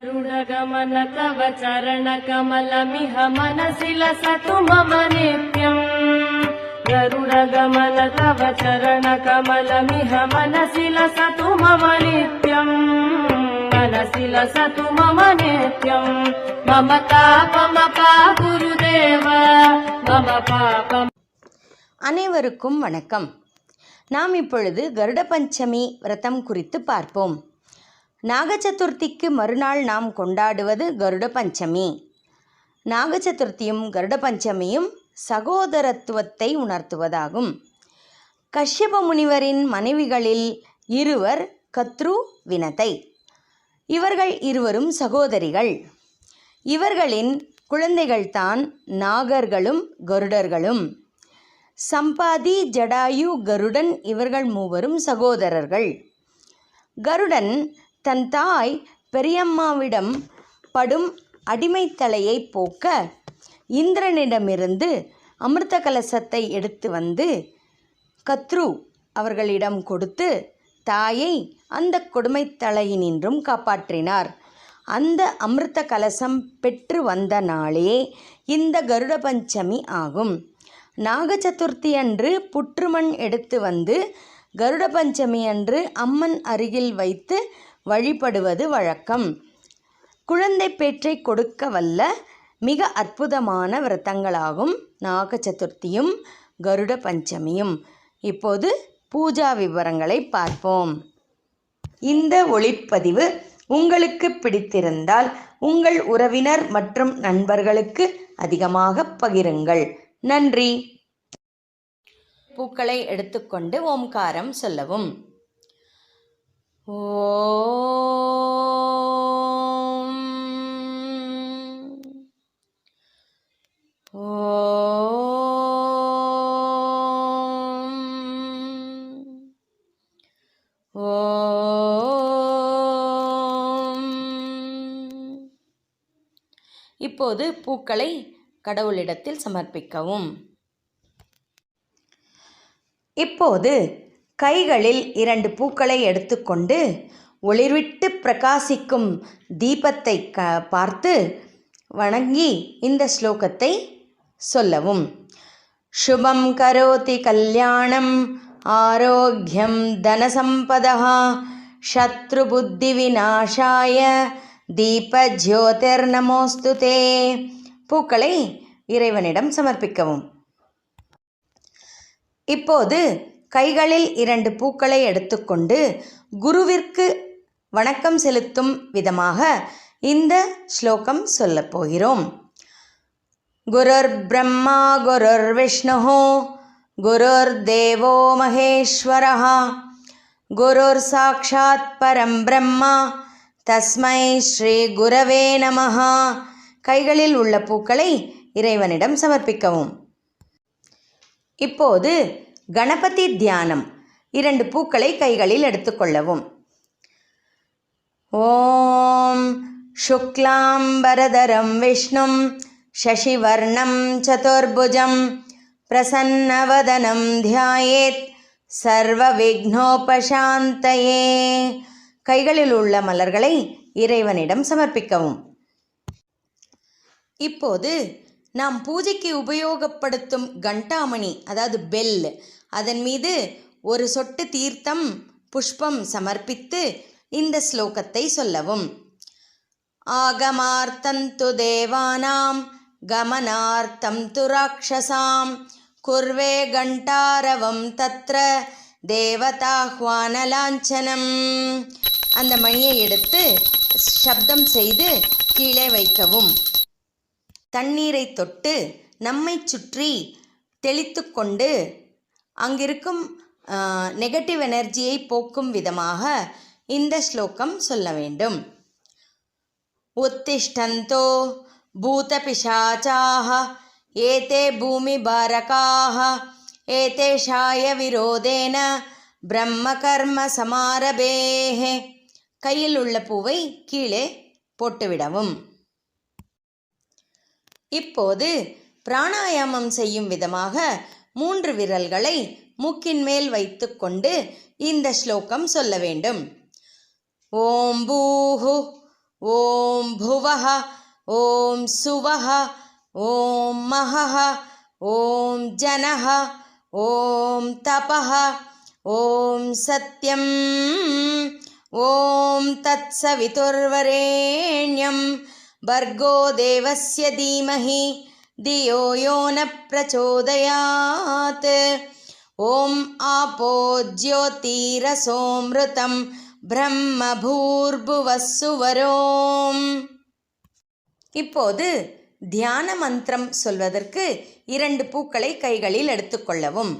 गरुडगमन तव चरणकमलमिह मनसि लसतु मम नित्यम्। गरुडगमन तव चरणकमलमिह मनसि लसतु मम नित्यम्। मनसि लसतु मम नित्यम्। मम पापमपा गुरुदेव मम पापम्. அனைவருக்கும் வணக்கம். நாம் இப்பொழுது கருட பஞ்சமி விரதம் குறித்து பார்ப்போம். நாக சதுர்த்திக்கு மறுநாள் நாம் கொண்டாடுவது கருட பஞ்சமி. நாக சதுர்த்தியும் கருட பஞ்சமியும் சகோதரத்துவத்தை உணர்த்துவதாகும். கஷ்யப முனிவரின் மனைவிகளில் இருவர் கத்ரு, வினதை. இவர்கள் இருவரும் சகோதரிகள். இவர்களின் குழந்தைகள்தான் நாகர்களும் கருடர்களும். சம்பாதி, ஜடாயு, கருடன் இவர்கள் மூவரும் சகோதரர்கள். கருடன் தன் தாய் பெரியம்மாவிடம் படும் அடிமைத்தலையை போக்க இந்திரனிடமிருந்து அமிர்த கலசத்தை எடுத்து வந்து கத்ரு அவர்களிடம் கொடுத்து தாயை அந்த கொடுமைத்தலையினின்றும் காப்பாற்றினார். அந்த அமிர்த கலசம் பெற்று வந்த நாளே இந்த கருட பஞ்சமி ஆகும். நாக சதுர்த்தி அன்று புற்றுமண் எடுத்து வந்து கருட பஞ்சமி அன்று அம்மன் அருகில் வைத்து வழிபடுவது வழக்கம். குழந்தை பேற்றை கொடுக்க வல்ல மிக அற்புதமான விரதங்களாகும் நாக சதுர்த்தியும் கருட பஞ்சமியும். இப்போது பூஜா விவரங்களை பார்ப்போம். இந்த ஒளிப்பதிவு உங்களுக்கு பிடித்திருந்தால் உங்கள் உறவினர் மற்றும் நண்பர்களுக்கு அதிகமாக பகிருங்கள். நன்றி. பூக்களை எடுத்துக்கொண்டு ஓம்காரம் சொல்லவும். ஓம் ஓம் ஓம். இப்போது பூக்களை கடவுளிடத்தில் சமர்ப்பிக்கவும். இப்போது கைகளில் 2 பூக்களை எடுத்துக்கொண்டு ஒளிர்விட்டு பிரகாசிக்கும் தீபத்தை பார்த்து வணங்கி இந்த ஸ்லோகத்தை சொல்லவும். சுபம் கரோதி கல்யாணம் ஆரோக்கியம் தனசம்பதா சத்ரு புத்தி விநாசாய தீப ஜோதிர் நமோஸ்துதே. பூக்களை இறைவனிடம் சமர்ப்பிக்கவும். இப்போது கைகளில் 2 பூக்களை எடுத்துக்கொண்டு குருவிற்கு வணக்கம் செலுத்தும் விதமாக இந்த ஸ்லோகம் சொல்லப் போகிறோம். குருர் பிரம்மா குருர் விஷ்ணு குருர் தேவோ மகேஸ்வரः குருர் சாக்ஷாத் பரம் பிரம்மா தஸ்மை ஸ்ரீ குரவே நமः. கைகளில் உள்ள பூக்களை இறைவனிடம் சமர்ப்பிக்கவும். இப்போது கணபதி தியானம். 2 பூக்களை கைகளில் எடுத்துக்கொள்ளவும். ஓம் சுக்லாம்பரதரம் விஷ்ணும் சசிவர்ணம் சதுர்புஜம் பிரசன்னவதனம் தியாயேத் சர்வ விக்னோபசாந்தயே. கைகளில் உள்ள மலர்களை இறைவனிடம் சமர்ப்பிக்கவும். இப்போது நாம் பூஜைக்கு உபயோகப்படுத்தும் கண்டாமணி, அதாவது பெல், அதன் மீது ஒரு சொட்டு தீர்த்தம் புஷ்பம் சமர்ப்பித்து இந்த ஸ்லோகத்தை சொல்லவும். ஆகமார்த்தந்து தேவானாம் கமனார்த்தம் து ராக்ஷசாம் குர்வே கண்டாரவம் தத்ர தேவதாஹ்வானலாஞ்சனம். அந்த மணியை எடுத்து சப்தம் செய்து கீழே வைக்கவும். தண்ணீரை தொட்டு நம்மை சுற்றி தெளித்து கொண்டு அங்கிருக்கும் நெகட்டிவ் எனர்ஜியை போக்கும் விதமாக இந்த ஸ்லோகம் சொல்ல வேண்டும். உத்திஷ்டந்தோ பூத பிசாசாஹ ஏதே பூமி பாரகாஹ ஏதேஷாய விரோதேன பிரம்ம கர்ம சமாரபேஹே. கையில் உள்ள பூவை கீழே போட்டுவிடவும். இப்போது பிராணாயாமம் செய்யும் விதமாக 3 விரல்களை மூக்கின் மேல் வைத்து கொண்டு இந்த ஸ்லோகம் சொல்ல வேண்டும். ஓம் பூஹு ஓம் புவः ஓம் சுவः ஓம் மஹः ஓம் ஜனः ஓம் தபः ஓம் சத்யம் ஓம் தத்சவிதுர்வரேண்யம் भर्गो देवस्य धीमहि धियो यो न प्रचोदयात् ॐ आपो ज्योतिरसोऽमृतं ब्रह्म भूर्भुवः सुवरोम्. இப்போது தியான மந்திரம் சொல்வதற்கு 2 பூக்களை கைகளில் எடுத்துக்கொள்ளவும்.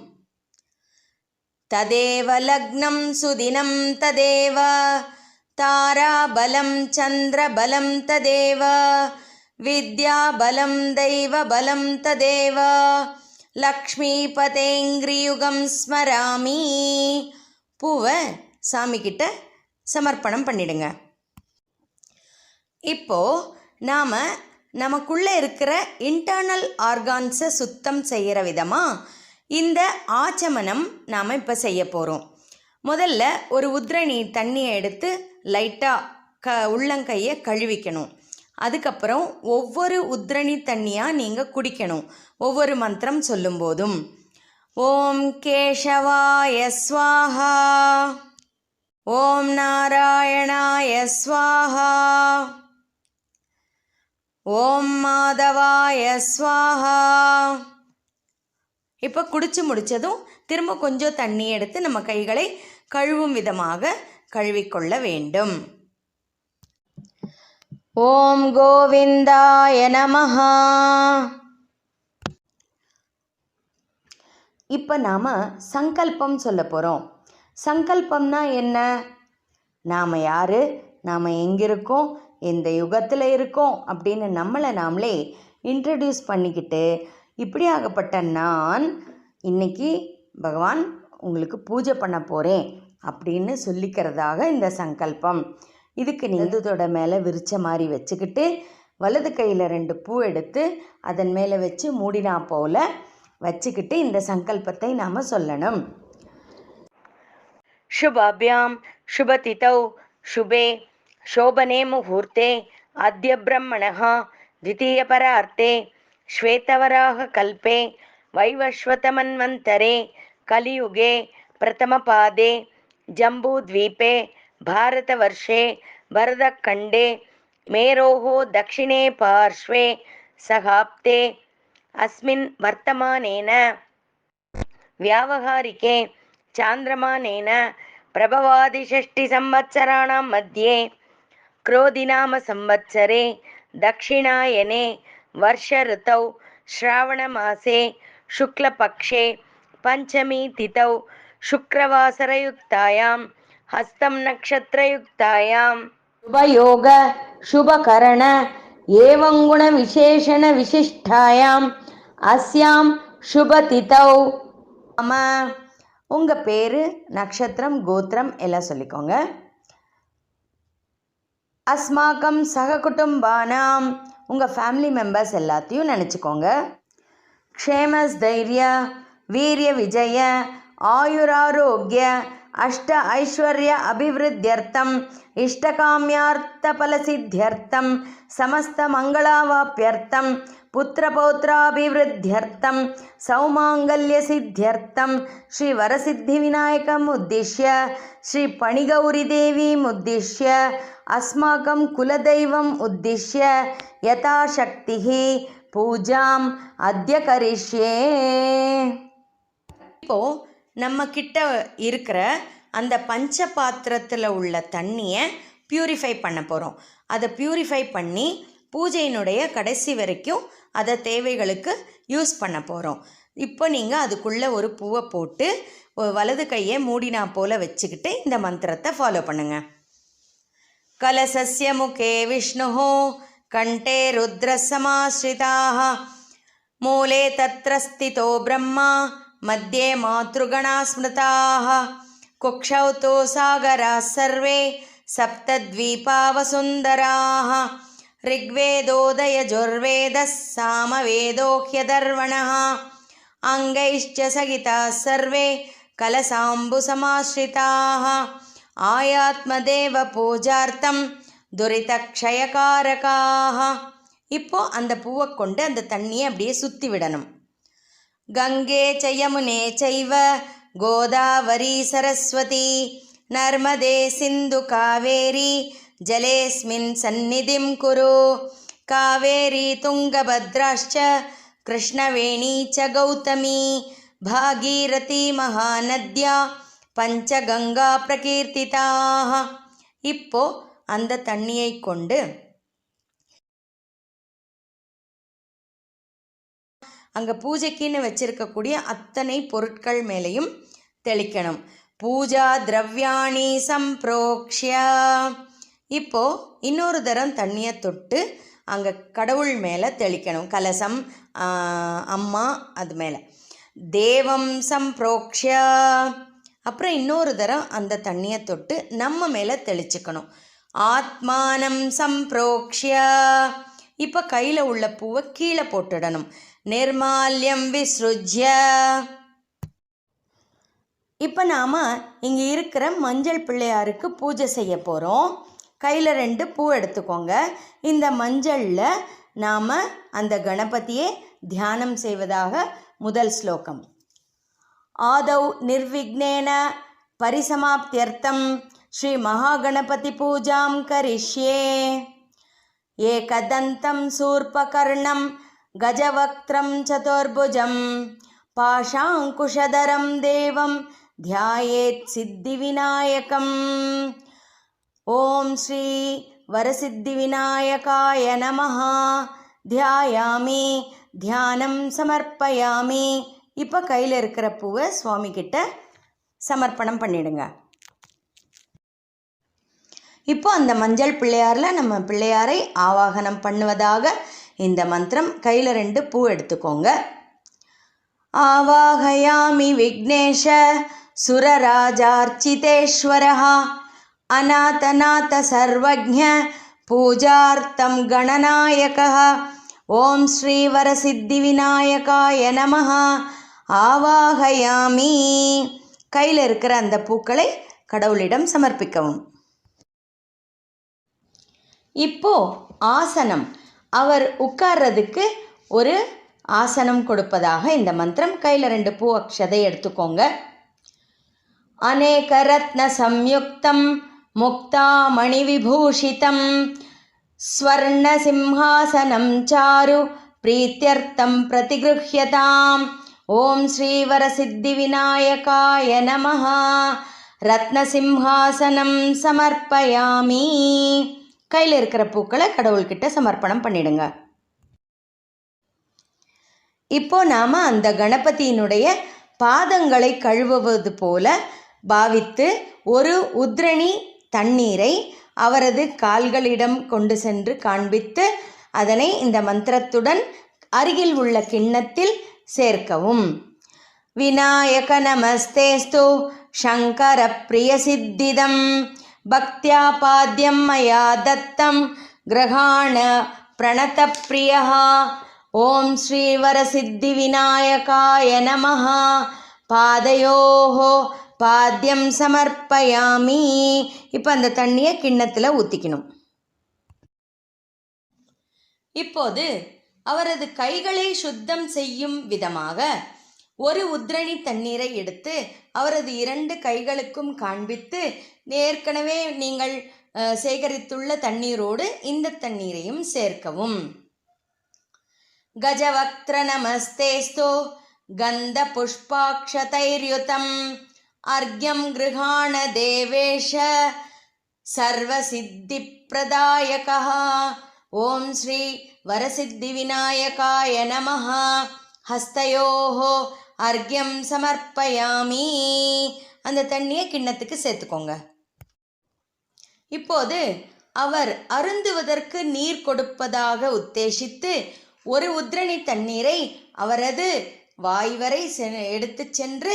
ததேவ லக்னம் சுதினம் ததேவ ताराबलं चन्द्रबलं तदेव विद्याबलं दैवबलं तदेव லக்ஷ்மிபதேங்கிரியுகம் ஸ்மராமி. பூவை சாமி கிட்ட சமர்ப்பணம் பண்ணிடுங்க. இப்போது நாம் நமக்குள்ளே இருக்கிற இன்டர்னல் ஆர்கான்ஸை சுத்தம் செய்கிற விதமாக இந்த ஆச்சமனம் நாம் இப்போ செய்ய போகிறோம். முதல்ல ஒரு உத்ரணி தண்ணியை எடுத்து லைட்டாக உள்ளங்கையை கழுவிக்கணும். அதுக்கப்புறம் ஒவ்வொரு உத்ரணி தண்ணியாக நீங்கள் குடிக்கணும் ஒவ்வொரு மந்திரம் சொல்லும்போதும். ஓம் கேசவாய ஸ்வாஹா, ஓம் நாராயணாய ஸ்வாஹா, ஓம் மாதவாய ஸ்வாஹா. இப்போ குடிச்சு முடித்ததும் திரும்ப கொஞ்சம் தண்ணி எடுத்து நம்ம கைகளை கழுவும் விதமாக கழுவிக்கொள்ள வேண்டும். ஓம் கோவிந்தாய நமஹ. இப்போ நாம் சங்கல்பம் சொல்ல போகிறோம். சங்கல்பம்னா என்ன? நாம் யார், நாம் எங்கிருக்கோம், எந்த யுகத்தில் இருக்கோம் அப்படின்னு நம்மளை நாமளே இன்ட்ரடியூஸ் பண்ணிக்கிட்டு, இப்படியாகப்பட்ட நான் இன்னைக்கு பகவான் உங்களுக்கு பூஜை பண்ண போகிறேன் அப்படின்னு சொல்லிக்கிறதாக இந்த சங்கல்பம். இதுக்கு இடதோட மேலே விரிச்ச மாதிரி வச்சுக்கிட்டு வலது கையில் 2 பூ எடுத்து அதன் மேலே வச்சு மூடினா போல் வச்சுக்கிட்டு இந்த சங்கல்பத்தை நாம் சொல்லணும். शुभाभ्याम शुभतिथौ शुभे शोभने मुहूर्ते आद्य ब्रह्मणः द्वितीयपरार्ते श्वेतवराह कल्पे वैवस्वतमन्वन्तरे कलियुगे प्रथमपादे जम्बूद्वीपे भारतवर्षे भरतखण्डे मेरोः दक्षिणे पार्श्वे सहाप्ते अस्मिन् वर्तमानेन व्यावहारिके चान्द्रमानेन प्रभवादिषष्टिसंवत्सराणां मध्ये क्रोधिनाम संवत्सरे दक्षिणायने वर्ष ऋतौ श्रावणमासे शुक्लपक्षे पंचमी तिथौ शुक्रवासरयुक्तायां हस्तं नक्षत्रयुक्तायां शुभयोग शुभकरण एवं गुण विशेषण विशिष्टायां अस्यां शुभतिथौ. ஆமாம், உங்கள் பேர், நட்சத்திரம், கோத்திரம் எல்லாம் சொல்லிக்கோங்க. அஸ்மாக்கம் சககுடும்பானாம், உங்கள் ஃபேமிலி மெம்பர்ஸ் எல்லாத்தையும் நினச்சிக்கோங்க. க்ஷேமஸ் தைரிய வீரிய விஜய ஆயுராரோக்கிய அஷ்ட ஐஸ்வர்ய அபிவிருத்தியர்த்தம் இஷ்டகாமியார்த்த பலசித்தியர்த்தம் சமஸ்த மங்களாவாப்யர்த்தம் पुत्रपौत्राभिवृद्ध्यर्थं सौमाङ्गल्यसिद्ध्यर्थं श्रीवरसिद्धिविनायकम् उद्दिश्य श्रीपणिगौरीदेवीम् उद्दिश्य अस्माकं कुलदैवम् उद्दिश्य यथाशक्तिः பூஜாம் அத்ய கரிஷ்யே. இப்போது நம்ம கிட்ட இருக்கிற அந்த பஞ்ச பாத்திரத்தில் உள்ள தண்ணியை பியூரிஃபை பண்ண போகிறோம். அதை பியூரிஃபை பண்ணி பூஜையினுடைய கடைசி வரைக்கும் அதை தேவைகளுக்கு யூஸ் பண்ண போகிறோம். இப்போ நீங்கள் அதுக்குள்ளே ஒரு பூவை போட்டு வலது கையை மூடினா போல் வச்சுக்கிட்டு இந்த மந்திரத்தை ஃபாலோ பண்ணுங்கள். கலசஸ்ய முகே விஷ்ணுஹோ கண்டே ருத்ரசமாஸ்ரிதாः மூலே தத்ர ஸ்திதோ பிரம்மா மத்தியே மாத்ருகணா ஸ்மிருதாः குக்ஷௌ தோ சாகராः சர்வே சப்தத்வீபா வசுந்தராः ऋग्वेदोदयजुर्वेदः सामवेदो ह्यदर्वणः अङ्गैश्च सहिताः सर्वे कलसाम्बुसमाश्रिताः आयात्मदेवपूजार्थं துரித க்ஷயகாரகாக. இப்போ அந்த பூவை கொண்டு அந்த தண்ணியை அப்படியே சுற்றி விடணும். கங்கே ச யமுனே சைவ கோதாவரி சரஸ்வதி நர்மதே சிந்து காவேரி ஜலேஸ்மின் சந்நிதிம் குரு. காவேரி துங்கபத்ராஷ்ச கிருஷ்ணவேணி ச கௌதமி பாகீரதி மகாநத்யா பஞ்சகங்கா பிரகீர்த்திதாக. இப்போ அந்த தண்ணியை கொண்டு அங்கே பூஜைக்குன்னு வச்சிருக்கக்கூடிய அத்தனை பொருட்கள் மேலேயும் தெளிக்கணும். பூஜா திரவியாணி சம்பிரோக்ஷ்ய. இப்போ இன்னொரு தரம் தண்ணியை தொட்டு அங்கே கடவுள் மேலே தெளிக்கணும். கலசம், அம்மா அது மேலே. தேவம் சம்பிரோக்ஷ்ய. அப்புறம் இன்னொரு தரம் அந்த தண்ணியை தொட்டு நம்ம மேலே தெளிச்சுக்கணும். ஆத்மானம் சம்பிரோக்ஷ்ய. இப்போ கையில் உள்ள பூவை கீழே போட்டுடணும். நிர்மால்யம் விஸ்ருஜ்ய. இப்போ நாம் இங்கே இருக்கிற மஞ்சள் பிள்ளையாருக்கு பூஜை செய்ய போகிறோம். கையில் 2 பூ எடுத்துக்கோங்க. இந்த மஞ்சளில் நாம் அந்த கணபதியை தியானம் செய்வதாக முதல் ஸ்லோகம். ஆதௌ நிர்விக்னேன பரிசமாப்தியர்த்தம் ஸ்ரீ மகாகணபதி பூஜாம் கரிஷ்யே. ஏகதந்தம் சூர்பகர்ணம் கஜவக்த்ரம் சதுர்புஜம் பாஷாங்குஷதரம் தேவம் தியாயேத் சித்திவிநாயகம். ஓம் ஸ்ரீ வரசித்திவிநாயகாய நமஹ. தியாயாமி தியானம் சமர்ப்பயாமி. இப்போ கையில் இருக்கிற பூவை சுவாமி கிட்ட சமர்ப்பணம் பண்ணிடுங்க. இப்போ அந்த மஞ்சள் பிள்ளையாரில் நம்ம பிள்ளையாரை ஆவாகனம் பண்ணுவதாக இந்த மந்திரம். கையில் 2 பூ எடுத்துக்கோங்க. ஆவாகயாமி விக்னேஷ சுரராஜார்ச்சிதேஸ்வரः அநாதநாத சர்வஜ்ஞ பூஜார்த்தம் கணநாயகः. ஓம் ஸ்ரீ வரசித்தி விநாயகாய நமஹ. ஆவாகயாமி. கையில் இருக்கிற அந்த பூக்களை கடவுளிடம் சமர்ப்பிக்கவும். இப்போ ஆசனம், அவர் உட்கார்றதுக்கு ஒரு ஆசனம் கொடுப்பதாக இந்த மந்திரம். கையில் 2 பூ அக்ஷதை எடுத்துக்கோங்க. அநேக ரத்ன சம்யுக்தம் முக்தாமணி விபூஷிதம் ஸ்வர்ண சிம்ஹாசனம் சாரு பிரீத்யர்த்தம் பிரதிகிருஹ்யதாம். ஓம் ஸ்ரீ வரசித்தி விநாயகாய நமஹ. ரத்ன சிம்ஹாசனம் சமர்ப்பயாமி. கையில் இருக்கிற பூக்களை கடவுள்கிட்ட சமர்ப்பணம் பண்ணிடுங்க. இப்போ நாம் அந்த கணபதியினுடைய பாதங்களை கழுவுவது போல பாவித்து ஒரு உத்ரணி தண்ணீரை அவரது கால்களிடம் கொண்டு சென்று காண்பித்து அதனை இந்த மந்திரத்துடன் அருகில் உள்ள கிண்ணத்தில் சேர்க்கவும். விநாயக நமஸ்தேஸ்து சங்கர பிரிய சித்திதம் பக்தியா பாத்யம் மயா தத்தம் கிரகாண பிரணத பிரியா. ஓம் ஸ்ரீ வரசித்தி விநாயகாய நமஹ. பாதயோஹோ பாத்யம் சமர்ப்பயாமி. இப்போ அந்த தண்ணியை கிண்ணத்தில் ஊற்றிக்கணும். இப்போது அவரது கைகளை சுத்தம் செய்யும் விதமாக ஒரு உத்ரணி தண்ணீரை எடுத்து அவரது 2 கைகளுக்கும் காண்பித்து ஏற்கனவே நீங்கள் சேகரித்துள்ள தண்ணீரோடு இந்த தண்ணீரையும் சேர்க்கவும். கஜவக்த்ர நமஸ்தேஸ்து கந்த புஷ்பாக்ஷதைர்யுதம் அர்க்யம் கிருஹாண தேவேஷ சர்வசித்தி பிரதாயகः. ஓம் ஸ்ரீ வரசித்தி விநாயகாய நமஹ. ஹஸ்தயோஹோ அர்க்யம் சமர்ப்பயாமி. அந்த தண்ணியை கிண்ணத்துக்கு சேர்த்துக்கோங்க. இப்போது அவர் அருந்துவதற்கு நீர் கொடுப்பதாக உத்தேசித்து ஒரு உத்ரணி தண்ணீரை அவரது வாய் வரை எடுத்து சென்று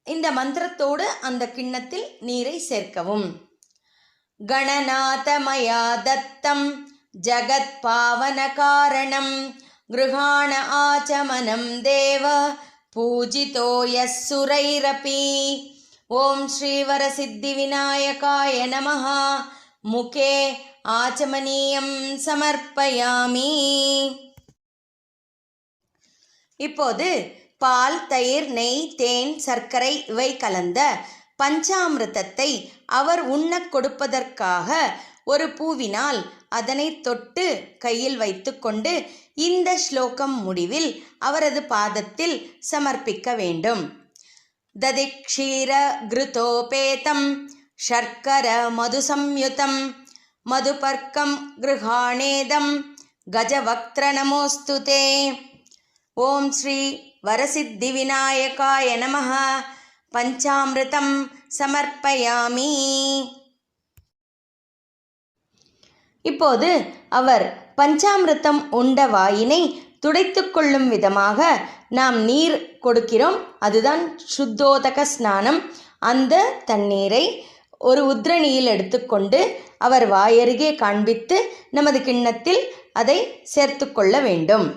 இந்த மந்திரத்தோடு அந்த கிண்ணத்தில் நீரை சேர்க்கவும். கணநாதமயா தத்தம் ஜகத் பாவன காரணம் கிருஹாண ஆச்சமனம் தேவ பூஜிதோ யஸ்ஸுரைரபி. ஓம் ஸ்ரீ வரசித்தி விநாயகாய நமஹ. முகே ஆச்சமனீயம் சமர்ப்பயாமி. இப்போது பால், தயிர், நெய், தேன், சர்க்கரை இவை கலந்த பஞ்சாமிர்தத்தை அவர் உண்ணக் கொடுப்பதற்காக ஒரு பூவினால் அதனை தொட்டு கையில் வைத்துக்கொண்டு இந்த ஸ்லோகம் முடிவில் அவரது பாதத்தில் சமர்ப்பிக்க வேண்டும். ததிக்ஷீர கிருதோபேதம் சர்க்கர மதுசம்யுதம் மதுபர்க்கம் கிருஹாணேதம் கஜவக்த்ர நமோஸ்துதே. ஓம் ஸ்ரீ வரசித்தி விநாயகாய நமஹ. பஞ்சாமிர்தம் சமர்ப்பயாமி. இப்போது அவர் பஞ்சாமிர்தம் உண்ட வாயினை துடைத்து கொள்ளும் விதமாக நாம் நீர் கொடுக்கிறோம். அதுதான் சுத்தோதக ஸ்நானம். அந்த தண்ணீரை ஒரு உத்ரணியில் எடுத்துக்கொண்டு அவர் வாயருகே காண்பித்து நமது கிண்ணத்தில் அதை சேர்த்து கொள்ள வேண்டும்.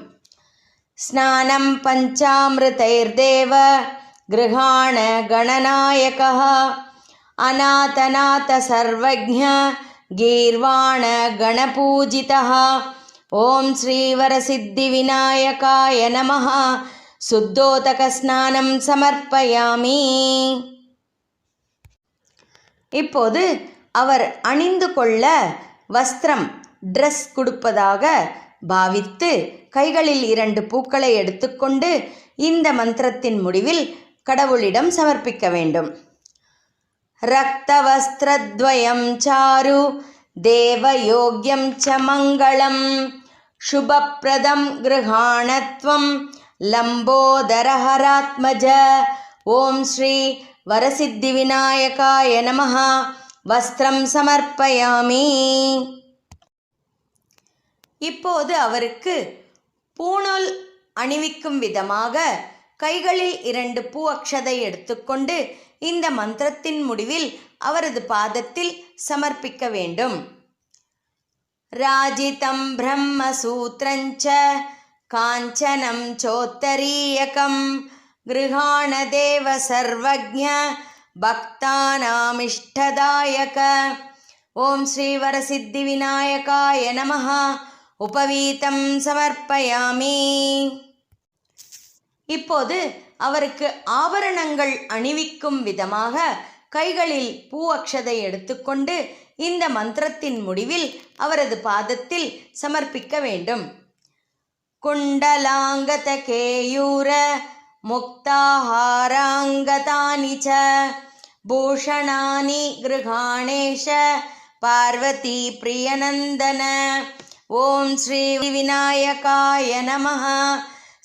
ஸ்நானம் பஞ்சாமிருதைர்தேவ கிருஹாண கணநாயகः அநாதநாத சர்வஜ்ஞ கீர்வாண கணபூஜிதः. ஓம் ஸ்ரீ வரசித்தி விநாயகாய நமஹ. சுத்தோதக ஸ்நானம் சமர்ப்பயாமி. இப்போது அவர் அணிந்து கொள்ள வஸ்திரம், ட்ரெஸ் கொடுப்பதாக பாவித்து கைகளில் 2 பூக்களை எடுத்துக்கொண்டு இந்த மந்திரத்தின் முடிவில் கடவுளிடம் சமர்ப்பிக்க வேண்டும். ரக்தவஸ்திரத்வயம் சாரு தேவயோக்யம் ச மங்களம் சுபப்ரதம் கிருஹாணத்வம் லம்போதரஹராத்மஜ. ஓம் ஸ்ரீ வரசித்தி விநாயகாய நமஹ. வஸ்திரம் சமர்ப்பயாமி. இப்போது அவருக்கு பூணூல் அணிவிக்கும் விதமாக கைகளில் 2 பூ அக்ஷதை எடுத்துக்கொண்டு இந்த மந்திரத்தின் முடிவில் அவரது பாதத்தில் சமர்ப்பிக்க வேண்டும். ராஜிதம் பிரம்மசூத்ரஞ்ச காஞ்சனம் சோத்தரீயகம் கிருஹாண தேவ சர்வஜ்ஞ பக்தானாமிஷ்டதாயக. ஓம் ஸ்ரீ வரசித்தி விநாயகாய நமஹ. உபவீதம் சமர்ப்பயாமி. இப்போது அவருக்கு ஆபரணங்கள் அணிவிக்கும் விதமாக கைகளில் பூ அக்ஷதை எடுத்துக்கொண்டு இந்த மந்திரத்தின் முடிவில் அவரது பாதத்தில் சமர்ப்பிக்க வேண்டும். குண்டலாங்கத கேயூர முக்தாஹாராங்கதானி ச பூஷணானி கிருஹாணேஷ பார்வதி பிரியநந்தன. ஓம் ஸ்ரீ விநாயகாய நமஹ.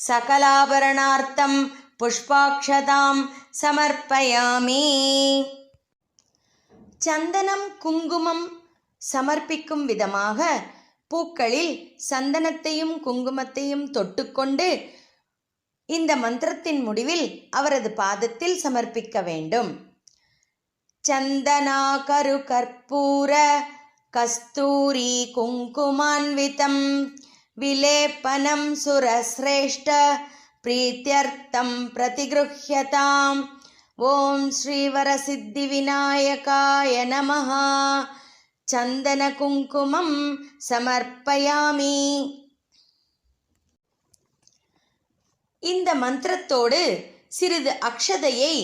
சகலாபரணார்த்தம் புஷ்பாக்ஷதாம் சமர்ப்பயாமி. சந்தனம், குங்குமம் சமர்ப்பிக்கும் விதமாக பூக்களில் சந்தனத்தையும் குங்குமத்தையும் தொட்டுக்கொண்டு இந்த மந்திரத்தின் முடிவில் அவரது பாதத்தில் சமர்ப்பிக்க வேண்டும். சந்தனாகரு கற்பூர கஸ்தூரி குங்குமான்விதம் விலேபனம் சுரஸ்ரேஷ்ட பிரீத்யர்த்தம் பிரதிகிருஹ்யதாம். ஓம் ஸ்ரீ வரசித்தி விநாயகாய நமஹ. சந்தன குங்குமம் சமர்ப்பயாமி. இந்த மந்திரத்தோடு சிறிது அக்ஷதையை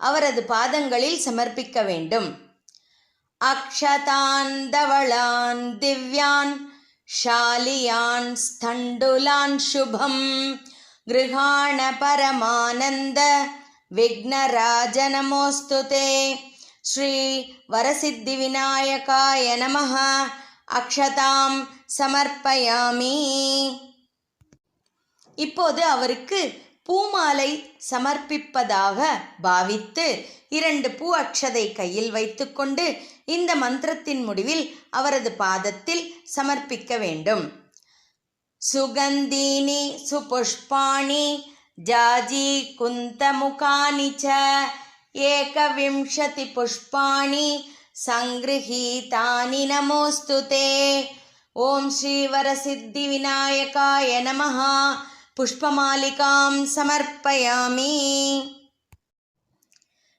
அவரது பாதங்களில் சமர்ப்பிக்க வேண்டும். அக்ஷதான் தவளான் திவ்யான் ஷாலியான் ஸ்தண்டுலான் சுபம் கிருஹாண பரமானந்த விக்னராஜ நமோஸ்துதே. ஸ்ரீ வரசித்தி விநாயகாய நமஹ. அக்ஷதாம் சமர்ப்பயாமி. இப்போது அவருக்கு பூமாலை சமர்ப்பிப்பதாக பாவித்து 2 பூ அக்ஷதை கையில் வைத்துக்கொண்டு இந்த மந்திரத்தின் முடிவில் அவரது பாதத்தில் சமர்ப்பிக்க வேண்டும். சுகந்தீனி சுபுஷ்பாணி ஜாஜி குந்தமுகானி ச ஏகவிம்சதி புஷ்பாணி சங்கிருஹீதானி நமோஸ்துதே. ஓம் ஸ்ரீ வரசித்தி விநாயகாய நமஹ. புஷ்பமாலிகாம் சமர்ப்பயாமி.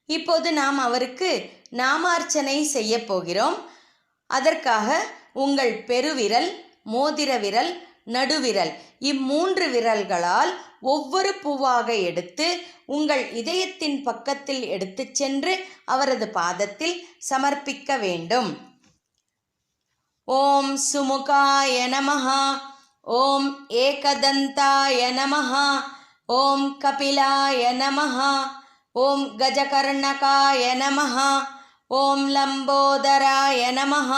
இப்போது நாம் அவருக்கு நாமார்ச்சனை செய்ய போகிறோம். அதற்காக உங்கள் பெருவிரல், மோதிர விரல், நடுவிரல் இம்மூன்று விரல்களால் ஒவ்வொரு பூவாக எடுத்து உங்கள் இதயத்தின் பக்கத்தில் எடுத்து சென்று அவரது பாதத்தில் சமர்ப்பிக்க வேண்டும். ஓம் சுமுகாய நமஹ, ஓம் ஏகதந்தாய நமஹ, ஓம் கபிலாய நமஹ, ஓம் கஜகர்ணகாய நமஹ, ஓம் லம்போதராய நமஹ,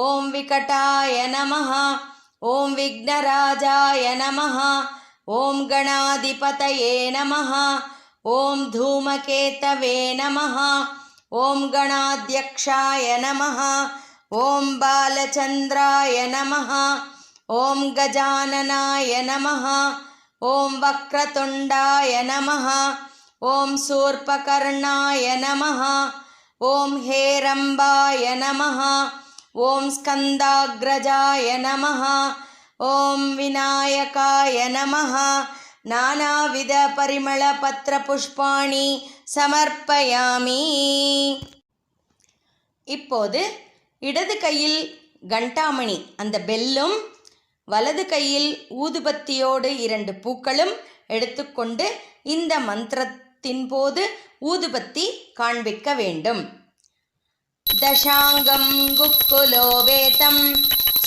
ஓம் விகடாய நமஹ, ஓம் விக்னராஜாய நமஹ, ஓம் கணாதிபதயே நமஹ, ஓம் தூமகேதவே நமஹ, ஓம் கணாத்யக்ஷாய நமஹ, ஓம் பாலச்சந்திராய நமஹ, ஓம் கஜானனாய நமஹ, ஓம் வக்ரதுண்டாய நமஹ, ஓம் சூர்பகர்ணாய நமஹ, ஓம் ஹேரம்பாய நமஹ, ஓம் ஸ்கந்தாக்ரஜாய நமஹ, ஓம் விநாயகாய நமஹ. நானாவித பரிமள பத்ர புஷ்பாணி சமர்ப்பயாமி. இப்போது இடது கையில் கண்டாமணி அந்த பெல்லும், வலது கையில் ஊதுபத்தியோடு 2 பூக்களும் எடுத்துக்கொண்டு இந்த மந்திரத்தின் போது ஊதுபத்தி காண்பிக்க வேண்டும். தசாங்கம் குக்குலோபேதம்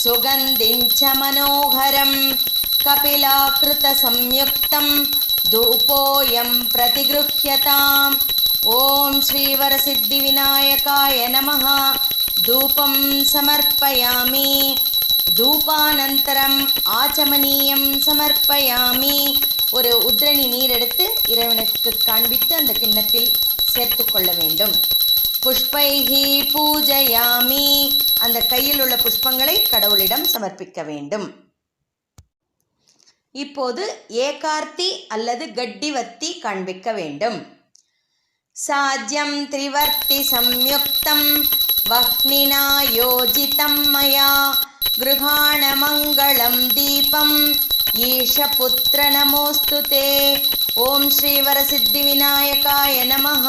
சுகந்திஞ்ச மனோகரம் கபிலாக்ருத சம்யுக்தம் தூபோயம் பிரதிகிருஹ்யதாம். ஓம் ஸ்ரீவரசித்தி விநாயகாய நமஹ. தூபம் சமர்ப்பயாமி. தூபானந்தரம் ஆச்சமனீயம் சமர்ப்பயாமி. ஒரு உத்ரணி நீர் எடுத்து இறைவனுக்கு காண்பித்து அந்த கிண்ணத்தில் சேர்த்து கொள்ள வேண்டும். புஷ்பைஹி பூஜயாமி. அந்த கையில் உள்ள புஷ்பங்களை கடவுளிடம் சமர்ப்பிக்க வேண்டும். இப்போது ஏகார்த்தி அல்லது கட்டிவத்தி காண்பிக்க வேண்டும். சாஜ்யம் திரிவர்த்தி சம்யுக்தம் வஹ்னினா யோஜிதம் மயா கிருஹாண மங்களம் தீபம் ஈஷபுத்ர நமோஸ்துதே. ஓம் ஸ்ரீவரசித்தி விநாயகாய நமஹ.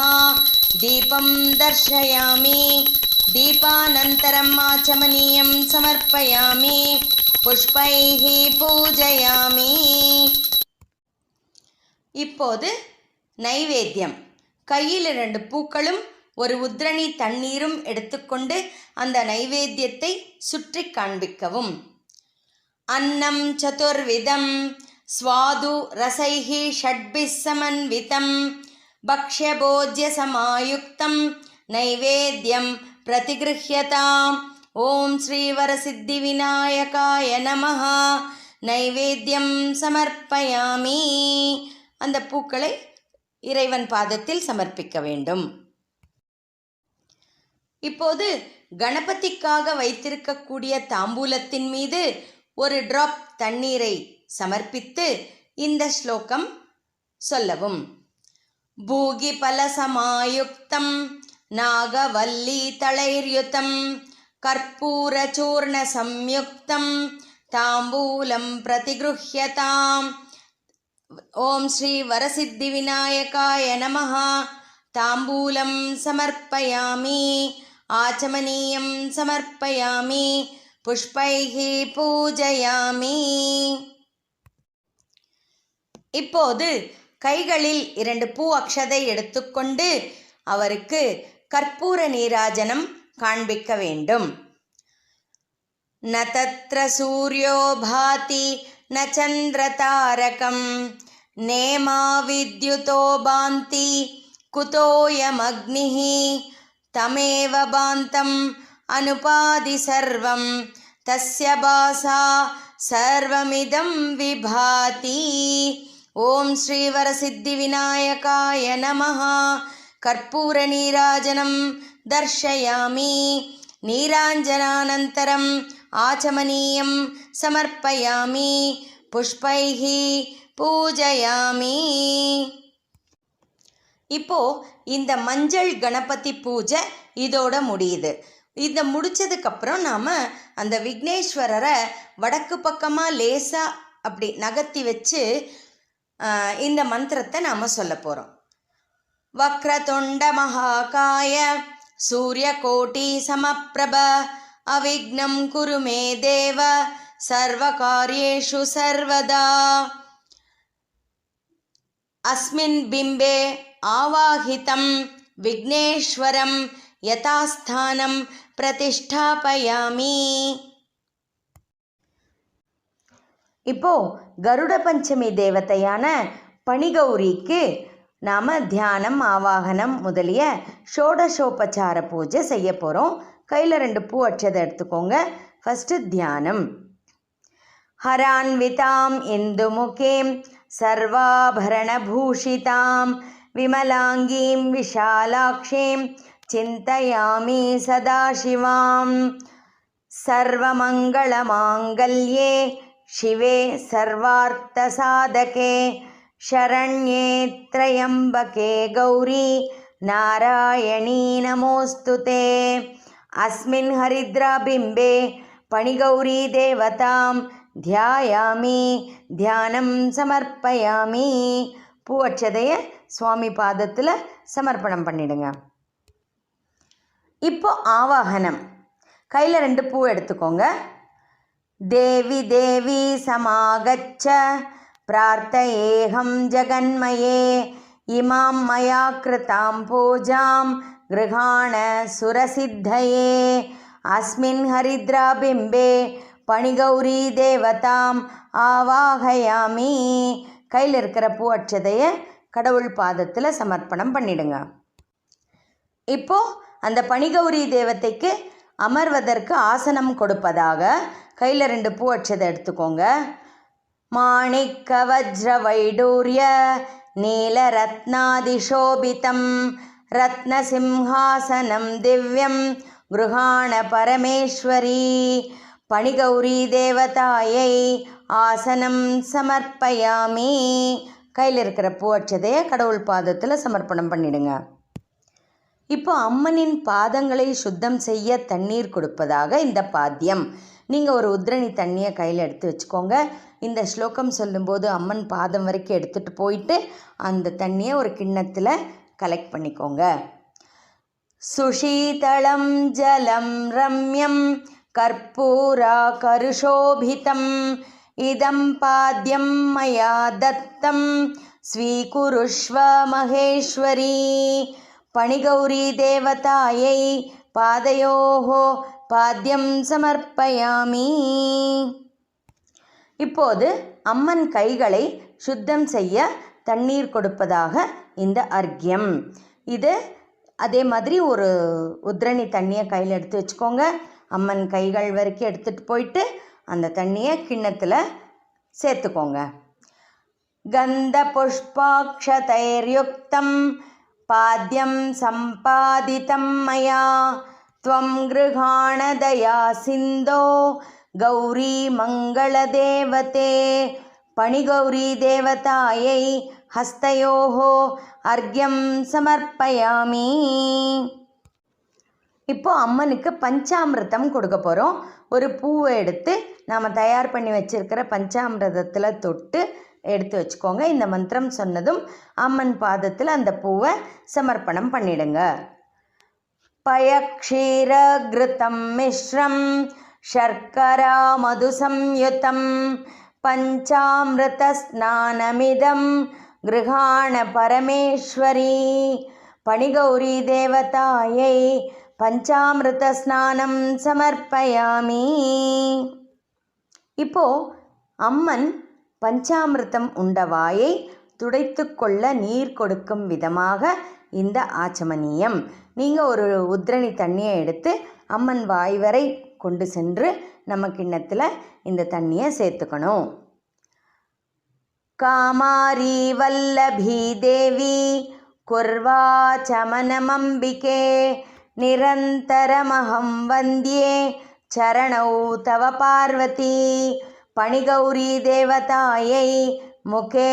தீபம் தர்ஷயாமி. தீபானந்தரம் ஆச்சமனீயம் சமர்ப்பயாமி. புஷ்பைஹி பூஜயாமி. இப்போது நைவேத்தியம். கையில் 2 பூக்களும் ஒரு உத்ரணி தண்ணீரும் எடுத்துக்கொண்டு அந்த நைவேத்தியத்தை சுற்றி காண்பிக்கவும். அன்னம் சதுர்விதம் ஸ்வாது ரசைஹி ஷட்பிஸ் சமன்விதம் பக்ஷ்யபோஜ்ய சமாயுக்தம் நைவேத்யம் பிரதிகிருஹ்யதாம். ஓம் ஸ்ரீவரசித்தி விநாயகாய நமஹ. நைவேத்யம் சமர்ப்பயாமி. அந்த பூக்களை இறைவன் பாதத்தில் சமர்ப்பிக்க வேண்டும். இப்போது கணபதிக்காக வைத்திருக்கக்கூடிய தாம்பூலத்தின் மீது ஒரு டிராப் தண்ணீரை சமர்ப்பித்து இந்த ஸ்லோகம் சொல்லவும். பூகி பலசமாயுக்தம் நாகவல்லி தளைர்யுதம் கற்பூர சூர்ண சம்யுக்தம் தாம்பூலம் பிரதிகிருஹ்யதாம். ஓம் ஸ்ரீ வரசித்தி விநாயகாய நமஹ. தாம்பூலம் சமர்ப்பயாமி. ஆச்சமனீயம் சமர்ப்பயாமி. புஷ்பைஹி பூஜயாமி. இப்போது கைகளில் 2 பூ அக்ஷதை எடுத்துக்கொண்டு அவருக்கு கற்பூர நீராஜனம் காண்பிக்க வேண்டும். ந தத்ர சூர்யோ பாதி ந சந்திர தாரகம் நேமா வித்யுதோ பாந்தி குதோயமக்னிஹ தமேவ பாந்தம் அனுபாதி சர்வம் தஸ்ய பாசா சர்வமிதம் விபாதி. ஓம் ஸ்ரீவரசித்தி விநாயகாய நமஹ. கற்பூர நீராஜனம் தர்ஷயாமி. நீராஞ்சனானந்தரம் ஆச்சமனீயம் சமர்ப்பயாமி. புஷ்பைஹி பூஜயாமி. இப்போ இந்த மஞ்சள் கணபதி பூஜை இதோட முடியுது. இதை முடித்ததுக்கப்புறம் நாம் அந்த விக்னேஸ்வரரை வடக்கு பக்கமாக லேசாக அப்படி நகர்த்தி வச்சு இந்த மந்திரத்தை நாம் சொல்ல போகிறோம். வக்ரதுண்ட மகாகாய சூரியகோட்டி சமப்பிரப अविघ्नं कुरु मे देव सर्वकार्येषु सर्वदा। अस्मिन् बिम्बे आवाहितं विघ्नेश्वरं यथास्थानं प्रतिष्ठापयामि. இப்போ கருட பஞ்சமி தேவதையான பனிகௌரிக்கு நாம் தியானம் ஆவாகனம் முதலிய ஷோடசோபச்சார பூஜை செய்ய போகிறோம். கையில் 2 பூ அட்சதை எடுத்துக்கோங்க. ஃபஸ்ட்டு தியானம். ஹரான்விதாம் இந்துமுகீம் சர்வாபரணபூஷிதாம் விமலாங்கீம் விஷாலாக்ஷீம் சிந்தயாமி சதாசிவாம். சர்வமங்களமாங்கல்யே शिवे सर्वार्थसाधके शरण्ये त्र्यम्बके गौरी नारायणी नमोऽस्तुते. अस्मिन् हरिद्राबिम्बे पणिगौरी देवतां ध्यायामि தியானம் சமர்ப்பயாமி. பூவட்சதையை சுவாமி பாதத்தில் சமர்ப்பணம் பண்ணிடுங்க. இப்போ ஆவாகனம். கையில் 2 பூ எடுத்துக்கோங்க. देवी देवी समागच्छ प्रार्थयेऽहं जगन्मये इमां मया कृतां पूजां गृहाण सुरसिद्धये. अस्मिन् हरिद्राबिम्बे पणिगौरी தேவதாம் ஆவாகயாமி. கையில் இருக்கிற பூ அட்சதையை கடவுள் பாதத்தில் சமர்ப்பணம் பண்ணிடுங்க. இப்போது அந்த பனிகௌரி தேவதைக்கு அமர்வதற்கு ஆசனம் கொடுப்பதாக கையில் 2 பூ அட்சதை எடுத்துக்கோங்க. மாணிக்க வஜ்ர வைடூரிய நீல ரத்னாதிசோபிதம் ரத்னசிம்ஹாசனம் திவ்யம் கிருஹாண பரமேஸ்வரி. பனிகௌரி தேவதாயை ஆசனம் சமர்ப்பயாமி. கையில் இருக்கிற பூ அட்சதையை கடவுள் பாதத்தில் சமர்ப்பணம் பண்ணிடுங்க. இப்போ அம்மனின் பாதங்களை சுத்தம் செய்ய தண்ணீர் கொடுப்பதாக இந்த பாத்தியம். நீங்கள் ஒரு உத்ரணி தண்ணியை கையில் எடுத்து வச்சுக்கோங்க. இந்த ஸ்லோகம் சொல்லும்போது அம்மன் பாதம் வரைக்கும் எடுத்துகிட்டு போயிட்டு அந்த தண்ணியை ஒரு கிண்ணத்தில் கலெக்ட் பண்ணிக்கோங்க. சுஷீதளம் ஜலம் ரம்யம் கற்பூரா கருஷோபிதம் இதம் பாத்யம் மயா தத்தம் ஸ்வீகுருஷ்வ மகேஸ்வரி. பணிகௌரி தேவதாயை பாதையோஹோ பாத்யம் சமர்ப்பயாமி. இப்போது அம்மன் கைகளை சுத்தம் செய்ய தண்ணீர் கொடுப்பதாக இந்த அர்க்யம். இது அதே மாதிரி ஒரு உத்ரணி தண்ணியை கையில் எடுத்து வச்சுக்கோங்க. அம்மன் கைகள் வரைக்கும் எடுத்துகிட்டு போயிட்டு அந்த தண்ணியை கிண்ணத்தில் சேர்த்துக்கோங்க. கந்த புஷ்பாக்ஷதைர்யுக்தம் பாத்யம் சம்பாதிதம் மயா த்வம் கிருஹாண தயா சிந்தோ கௌரி மங்களதேவதே. பணிகௌரி தேவதாயை ஹஸ்தயோஹோ அர்க்யம் சமர்ப்பயாமி. இப்போ அம்மனுக்கு பஞ்சாமிர்தம் கொடுக்க போகிறோம். ஒரு பூவை எடுத்து நாம் தயார் பண்ணி வச்சுருக்கிற பஞ்சாமிர்தத்தில் தொட்டு எடுத்து வச்சுக்கோங்க. இந்த மந்திரம் சொன்னதும் அம்மன் பாதத்தில் அந்த பூவை சமர்ப்பணம் பண்ணிடுங்க. பயக்ஷீர கிருதம் மிஸ்ரம் சர்க்கரா மது சம்யுதம் பஞ்சாமிருத ஸ்நானமிதம் கிருஹாண பரமேஸ்வரி. பணிகௌரி தேவதாயை பஞ்சாமிருத ஸ்நானம் சமர்ப்பயாமி. இப்போ அம்மன் பஞ்சாமிர்தம் உண்ட வாயை துடைத்து கொள்ள நீர் கொடுக்கும் விதமாக இந்த ஆச்சமனியம். நீங்கள் ஒரு உத்ரணி தண்ணியை எடுத்து அம்மன் வாய் வரை கொண்டு சென்று நம்ம கிண்ணத்தில் இந்த தண்ணியை சேர்த்துக்கணும். காமாரி வல்லபி தேவி குர்வா சமனமம்பிகே நிரந்தரமஹம் வந்தியே சரணௌ தவ பார்வதி. பணிகௌரி தேவதாயை முகே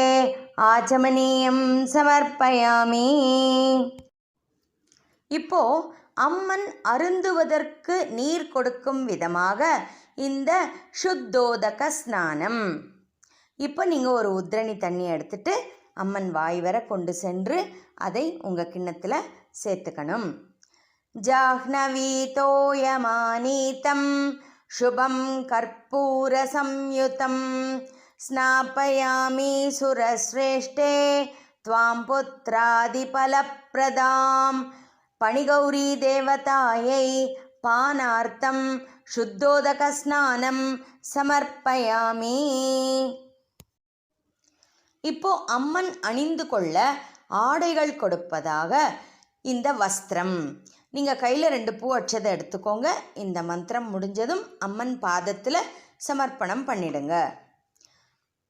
ஆச்சமனியம் சமர்ப்பயாமி. இப்போ அம்மன் அருந்துவதற்கு நீர் கொடுக்கும் விதமாக இந்த சுத்தோதக ஸ்நானம். இப்போ நீங்கள் ஒரு உத்ரணி தண்ணி எடுத்துட்டு அம்மன் வாய் வர கொண்டு சென்று அதை உங்கள் கிண்ணத்தில் சேர்த்துக்கணும். जाह्नवीतोयमानीतं शुभं कर्पूरसंयुतं स्नापयामि सुरश्रेष्ठे त्वां पुत्रादिफलप्रदां पणिगौरी देवतायै पानार्थं शुद्धोदकस्नानं समर्पयामि. இப்போ அம்மன் அணிந்து கொள்ள ஆடைகள் கொடுப்பதாக இந்த வஸ்திரம். நீங்கள் கையில் 2 பூ அட்சதை எடுத்துக்கோங்க. இந்த மந்திரம் முடிஞ்சதும் அம்மன் பாதத்தில் சமர்ப்பணம் பண்ணிடுங்க.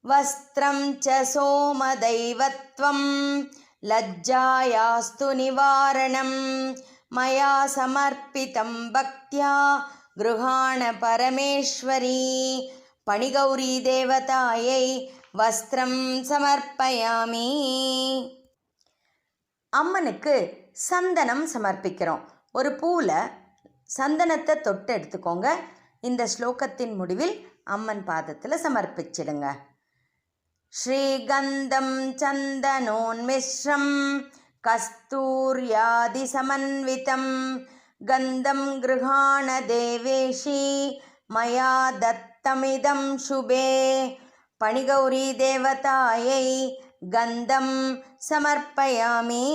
வஸ்திரம் ச சோமதைவத்வம் லஜ்ஜாயாஸ்து நிவாரணம் மயா சமர்ப்பிதம் பக்தியா கிருஹாண பரமேஸ்வரி பணிகௌரி தேவதாயை வஸ்திரம் சமர்ப்பயாமி. அம்மனுக்கு சந்தனம் சமர்ப்பிக்கிறோம். ஒரு பூவில் சந்தனத்தை தொட்டு எடுத்துக்கோங்க. இந்த ஸ்லோகத்தின் முடிவில் அம்மன் பாதத்தில் சமர்ப்பிச்சிடுங்க. ஸ்ரீகந்தம் சந்தனோன்மிஸ்ரம் கஸ்தூர்யாதி சமன்விதம் கந்தம் கிருஹாண தேவேஷி மயா தத்தமிதம் சுபே பணிகௌரி தேவதாயை கந்தம் சமர்ப்பயாமி.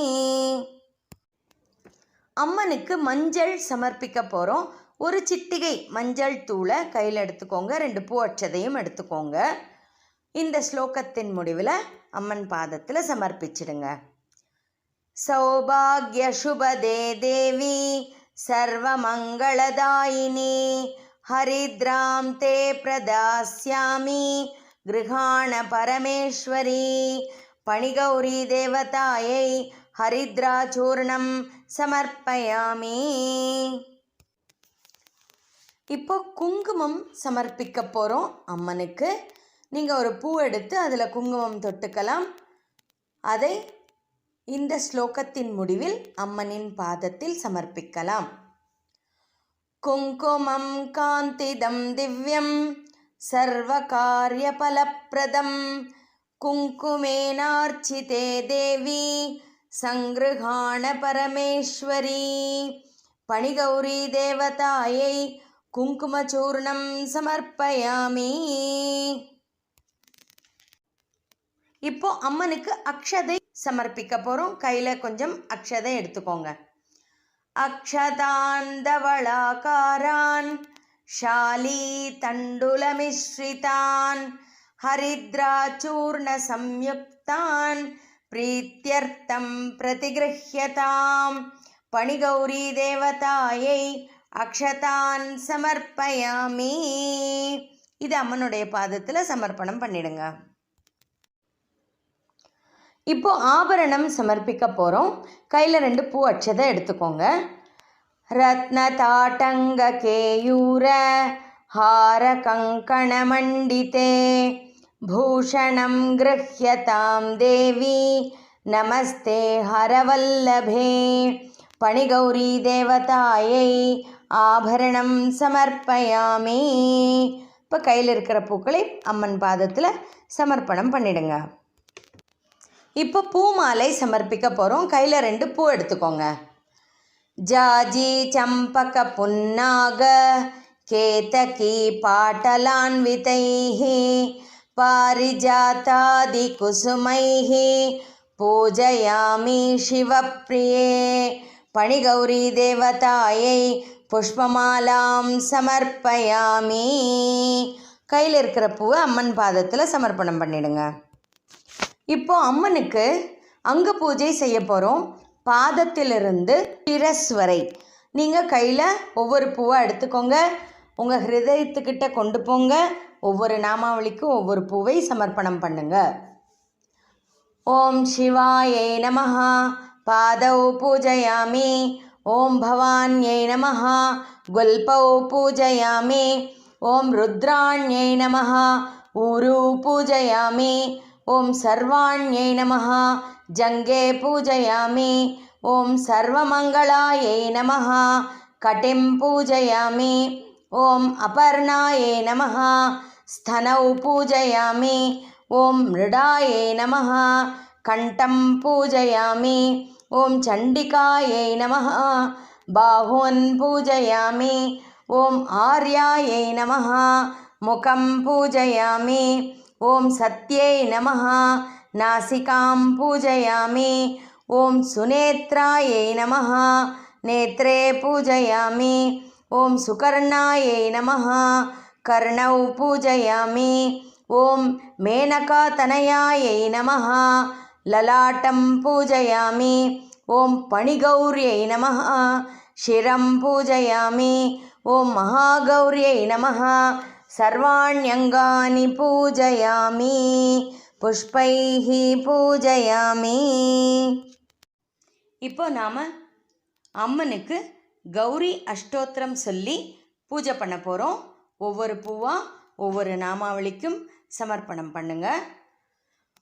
அம்மனுக்கு மஞ்சள் சமர்ப்பிக்க போகிறோம். ஒரு சிட்டிகை மஞ்சள் தூளை கையில் எடுத்துக்கோங்க. 2 பூ அட்சதையும் எடுத்துக்கோங்க. இந்த ஸ்லோகத்தின் முடிவில் அம்மன் பாதத்தில் சமர்ப்பிச்சிடுங்க. சௌபாக்ய சுபதே தேவி சர்வமங்களதாயினி ஹரித்ராம் தே பிரதாஸ்யாமி கிருஹாண பரமேஸ்வரி பணிகௌரி தேவதாயை ஹரித்ராச்சூர்ணம் சமர்ப்பயாமி. இப்போ குங்குமம் சமர்ப்பிக்க போகிறோம் அம்மனுக்கு. நீங்கள் ஒரு பூ எடுத்து அதில் குங்குமம் தொட்டுக்கலாம். அதை இந்த ஸ்லோகத்தின் முடிவில் அம்மனின் பாதத்தில் சமர்ப்பிக்கலாம். குங்குமம் காந்திதம் திவ்யம் சர்வகாரியபலப்ரதம் குங்குமேனார்ச்சிதே தேவி சங்கிருஹாண பரமேஸ்வரி பணிகௌரி தேவதாயை குங்குமச்சூர்ணம் சமர்ப்பயாமி. இப்போ அம்மனுக்கு அக்ஷதை சமர்ப்பிக்க போகிறோம். கையில் கொஞ்சம் அக்ஷதை எடுத்துக்கோங்க. அக்ஷதான் தவளாகாரான் ஷாலி தண்டுலமிஸ்ரிதான் ஹரித்ராச்சூர்ண சம்யுக்தான் பிரீத்யர்த்தம் பிரதிகிருஹ்யதாம் பணிகௌரி தேவதாயை அக்ஷதான் சமர்ப்பயாமி. இது அம்மனுடைய பாதத்தில் சமர்ப்பணம் பண்ணிடுங்க. இப்போ ஆபரணம் சமர்ப்பிக்க போகிறோம். கையில் 2 பூ அட்சதை எடுத்துக்கோங்க. ரத்ன தாட்டங்க கேயூர ஹார கங்கண மண்டிதே பூஷணம் கிருஹ்யதாம் தேவி நமஸ்தே ஹரவல்லபே பணிகௌரி தேவதாயை ஆபரணம் சமர்ப்பயாமி. இப்போ கையில் இருக்கிற பூக்களை அம்மன் பாதத்தில் சமர்ப்பணம் பண்ணிடுங்க. இப்போ பூமாலை சமர்ப்பிக்க போகிறோம். கையில் 2 பூ எடுத்துக்கோங்க. ஜாஜி சம்பக புன்னாக கேதகி பாட்டலான்விதைஹி பாரிஜாதாதி குசுமைஹி பூஜயாமி சிவப்பிரியே பணிகௌரி தேவதாயை புஷ்பமாலாம் சமர்ப்பயாமி. கையில் இருக்கிற பூவை அம்மன் பாதத்தில் சமர்ப்பணம் பண்ணிடுங்க. இப்போ அம்மனுக்கு அங்க பூஜை செய்ய போகிறோம். பாதத்திலிருந்து சிரஸ் வரை நீங்கள் கையில் ஒவ்வொரு பூவாக எடுத்துக்கோங்க. உங்கள் ஹிருதயத்துக்கிட்ட கொண்டு போங்க. ஒவ்வொரு நாமாவளிக்கும் ஒவ்வொரு பூவை சமர்ப்பணம் பண்ணுங்க. ஓம் சிவாயை நமஹ பாதௌ பூஜயாமி. ஓம் பவான்யை நமஹ குல்பௌ பூஜயாமி. ஓம் ருத்ராண்யை நமஹ ஊரு பூஜயாமி. ஓம் சர்வாண்யை நமஹ ஜங்கே பூஜயாமி. ஓம் சர்வமங்களாயை நமஹ கட்டிம் பூஜயாமி. ஓம் அபர்ணாயை நமஹ ஸ்தனௌ பூஜயாமி. ஓம் மிருடாயை நமஹ கண்டம் பூஜயாமி. ஓம் சண்டிகாயை நமஹ बाहून् पूजयामि। ॐ आर्यायै नमः। मुखं पूजयामि। ॐ सत्यै नमः। नासिकां पूजयामि। ॐ सुनेत्रायै नमः। नेत्रे पूजयामि। ॐ सुकर्णायै नमः। कर्णौ पूजयामि। ॐ मेनकातनयायै नमः। ललाटं पूजयामि। ॐ पणिगौर्यै नमः। शिरं पूजयामि। ॐ महागौर्यै नमः। सर्वाण्यङ्गानि पूजयामि। पुष्पैः पूजयामि. இப்போ நாம் அம்மனுக்கு கௌரி அஷ்டோத்திரம் சொல்லி பூஜை பண்ண போகிறோம். ஒவ்வொரு பூவாக ஒவ்வொரு நாமாவளிக்கும் சமர்ப்பணம் பண்ணுங்க.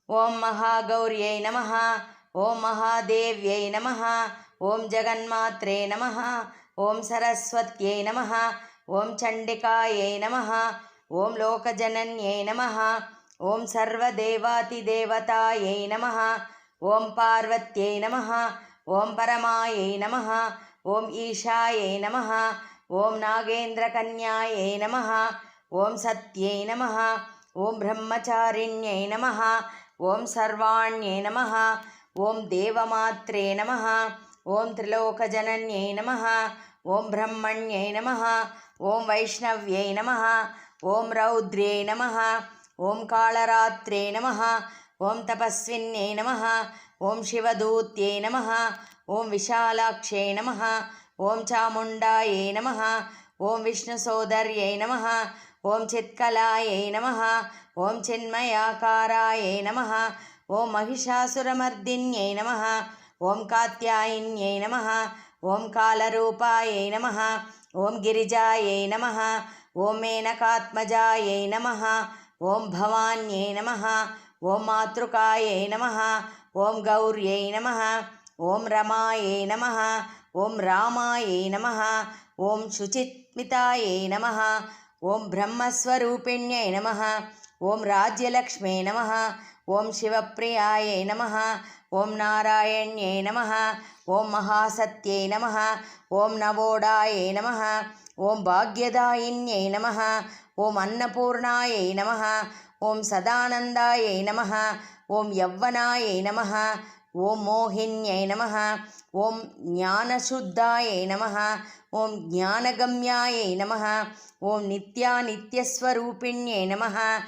ஓம் மகாகௌரியை நமஹ. ஓம் மகாதேவ்யை நமஹ. ஓம் ஜெகன்மாத்ரே நமஹ. ஓம் சரஸ்வத்யை நமஹ. ஓம் சண்டிகாயை நமஹ. ஓம் லோகஜனன்யை நமஹ. ஓம் சர்வதேவாதிதேவதாயை நமஹ. ஓம் பார்வத்யை நமஹ. ஓம் பரமாயை நமஹ. ஓம் ஈஷாயை நமஹ. ஓம் நாகேந்திரகன்யாயை நமஹ. ஓம் சத்யை நமஹ. ஓம் பிரம்மச்சாரிண்யை நமஹ. ஓம் சர்வாண்யை நமஹ. ஓம் தேவமாத்ரே நமஹ. ஓம் திரிலோகஜனன்யை நமஹ. ஓம் பிரம்மண்யை நமஹ. ஓம் வைஷ்ணவ்யை நமஹ. ஓம் ரௌத்ரே நமஹ. ஓம் காளராத்ரே நமஹ. ஓம் தபஸ்வின்யை நமஹ. ஓம் சிவதூத்யை நமஹ. ஓம் விஷாலாக்ஷே நமஹ. ஓம் சாமுண்டாயை நமஹ. ஓம் விஷ்ணுசோதர்யை நமஹ. ஓம் சித்கலாயை நமஹ. ஓம் சின்மயாகாராயை நமஹ. ஓம் மகிஷாசுரமர்தின்யை நமஹ. ஓம் காத்யாயின்யை நமஹ. ஓம் காலரூபாயை நமஹ. ஓம் கிரிஜாயை நமஹ. ஓம் மேனகாத்மஜாயை நமஹ. ஓம் பவான்யை நமஹ. ஓம் மாத்ருகாயை நமஹ. ஓம் கௌர்யை நமஹ. ஓம் ரமாயை நமஹ. ஓம் ராமாயை நமஹ. ஓம் சுசித்மிதாயை நமஹ. ஓம் பிரம்மஸ்வரூபிண்யை நமஹ. ஓம் ராஜ்யலக்ஷ்மே நமஹ. ஓம் சிவப்பிரியாயை நமஹ. ஓம் நாராயண்யை நமஹ. ஓம் மகாசத்யை நமஹ. ஓம் நவோடாயை நமஹ. ஓம் பாக்யதாயின்யை நமஹ. ஓம் அன்னபூர்ணாயை நமஹ. ஓம் சதானந்தாயை நமஹ. ஓம் யவ்வனாயை நமஹ. ஓம் மோகின்யை நமஹ. ஓம் ஞானசுத்தாயை நமஹ. ஓம் ஞானகம்யாயை நமஹ. ஓம் நித்யாநித்யஸ்வரூபிண்யை நமஹ.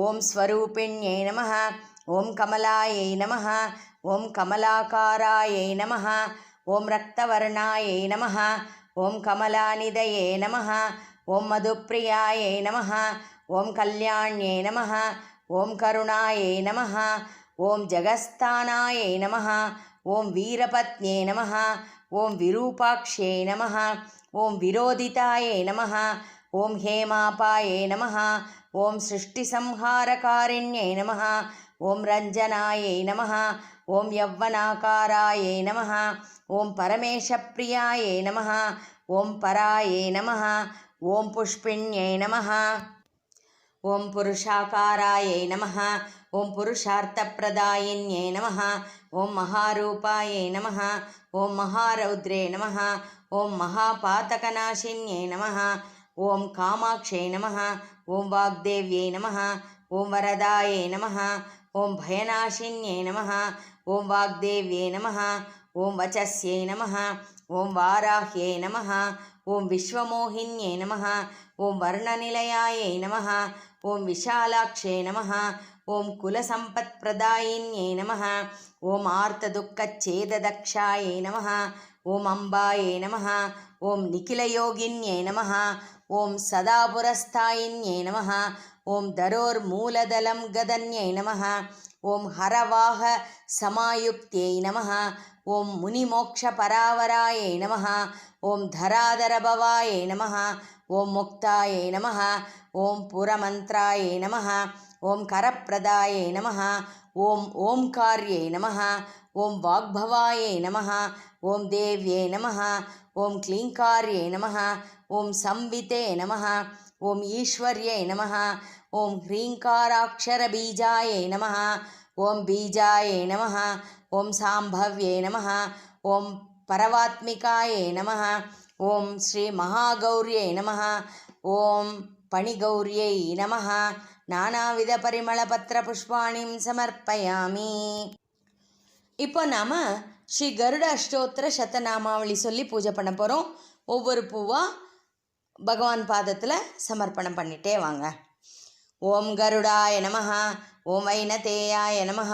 ஓம் ஸ்வரூபிண்யை நமஹ. ஓம் கமலாயை நமஹ. ஓம் கமலாகாராயை நமஹ. ஓம் ரக்தவர்ணாயை நமஹ. ஓம் கமலாநிதயே நமஹ. ஓம் மதுப்பிரியாயை நமஹ. ஓம் கல்யாண்யை நமஹ. ஓம் கருணாயை நமஹ. ஓம் ஜகஸ்தானாயை நமஹ. ஓம் வீரபத்னியை நமஹ. ஓம் விரூபாக்ஷே நமஹ. ஓம் விரோதிதாயை நமஹ. ஓம் ஹேமாபாயை நமஹ. ஓம் சிருஷ்டிசம்ஹாரகாரிண்யை நமஹ. ஓம் ரஞ்சனாயை நமஹ. ஓம் யவ்வனாகாராயை நமஹ. ஓம் பரமேஷப்பிரியாயை நமஹ. ஓம் பராயை நமஹ. ஓம் புஷ்பிண்யை நமஹ. ஓம் புருஷாகாராயை நமஹ. ஓம் புருஷார்த்தப்பிரதாயின்யை நமஹ. ஓம் மகாரூபாயை நமஹ. ஓம் மகாரௌத்ரே நமஹ. ஓம் மகாபாதகநாசின்யை நமஹ. ஓம் காமாக்ஷை நமஹ. ஓம் வாக்தேவ்யை நமஹ. ஓம் வரதாயை நமஹ. ஓம் பயநாசின்யை நமஹ. ஓம் வாக்தேவ்யை நமஹ. ஓம் வச்சஸ்யை நமஹ. ஓம் வாராஹ்யை நமஹ. ஓம் விஸ்வமோகின்யை நமஹ. ஓம் வர்ணநிலையாயை நமஹ. ஓம் விஷாலாக்ஷே நமஹ. ஓம் குலசம்பத்பிரதாயின்யை நமஹ. ஓம் ஆர்த்ததுக்கச்சேததக்ஷாயை நமஹ. ஓம் அம்பாயை நமஹ. ஓம் நிகிலயோகின்யை நமஹ. ஓம் சதாபுரஸ்தாயின்யை நமஹ. ஓம் தரோர்மூலதலம் கதன்யை நமஹ. ஓம் ஹரவாக சமாயுக்தியை நமஹ. ஓம் முனிமோக்ஷபராவராயை நமஹ. ஓம் தராதரபவாயை நமஹ. ஓம் முக்தாயை நமஹ. ஓம் புரமந்த்ராயை நமஹ. ஓம் கரப்பிரதாயை நமஹ. ஓம் ஓம்கார்யை நமஹ. ஓம் வாக்பவாயை நமஹ. ஓம் தேவ்யை நமஹ. ஓம் க்ளீங்கார்யை நமஹ. ஓம் சம்விதே நமஹ. ஓம் ஈஸ்வர்யை நமஹ. ஓம் ஹ்ரீங்காராட்சரபீஜாயை நமஹ. ஓம் பீஜாயை நமஹ. ஓம் சாம்பவ்யை நமஹ. ஓம் பரவாத்மிகாயை நமः. ஓம் ஸ்ரீ மகாகௌரியை நமः. ஓம் பணிகௌரியை நமः. நானாவித பரிமள பத்திர புஷ்பாணிம் சமர்ப்பயாமி. இப்போ நாம் ஸ்ரீ கருட அஷ்டோத்திர சதநாமாவளி சொல்லி பூஜை பண்ண போகிறோம். ஒவ்வொரு பூவாக பகவான் பாதத்தில் சமர்ப்பணம் பண்ணிட்டே வாங்க. ஓம் கருடாய நமः. ஓம் வைனதேயாய நமः.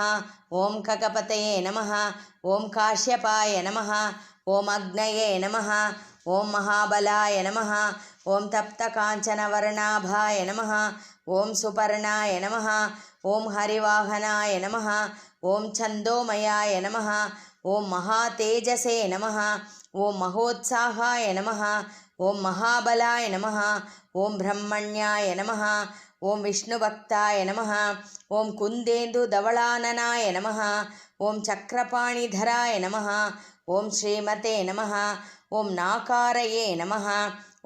ஓம் ககபதயே நமः. ஓம் காஷ்யபாய நமः. ஓம் அக்னயே நமः. ஓம் மகாபலாய நமः. ஓம் தப்த காஞ்சன வர்ணாபாய நமः. ஓம் சுபர்ணாய நமः. ஓம் ஹரிவாகனாய நமः. ஓம் சந்தோமயாய நமः. ஓம் மகாதேஜசே நமः. ஓம் மகோத்சாகாய நமः. ஓம் மகாபலாய நமः. ஓம் பிரம்மண்யாய நமः. ஓம் விஷ்ணுபக்தாய நமः. ஓம் குந்தேந்து தவளானனாய நமः. ஓம் சக்கரபாணிதராய நமः. ஓம் ஸ்ரீமதே நமः. ஓம் நாகாரயே நமः.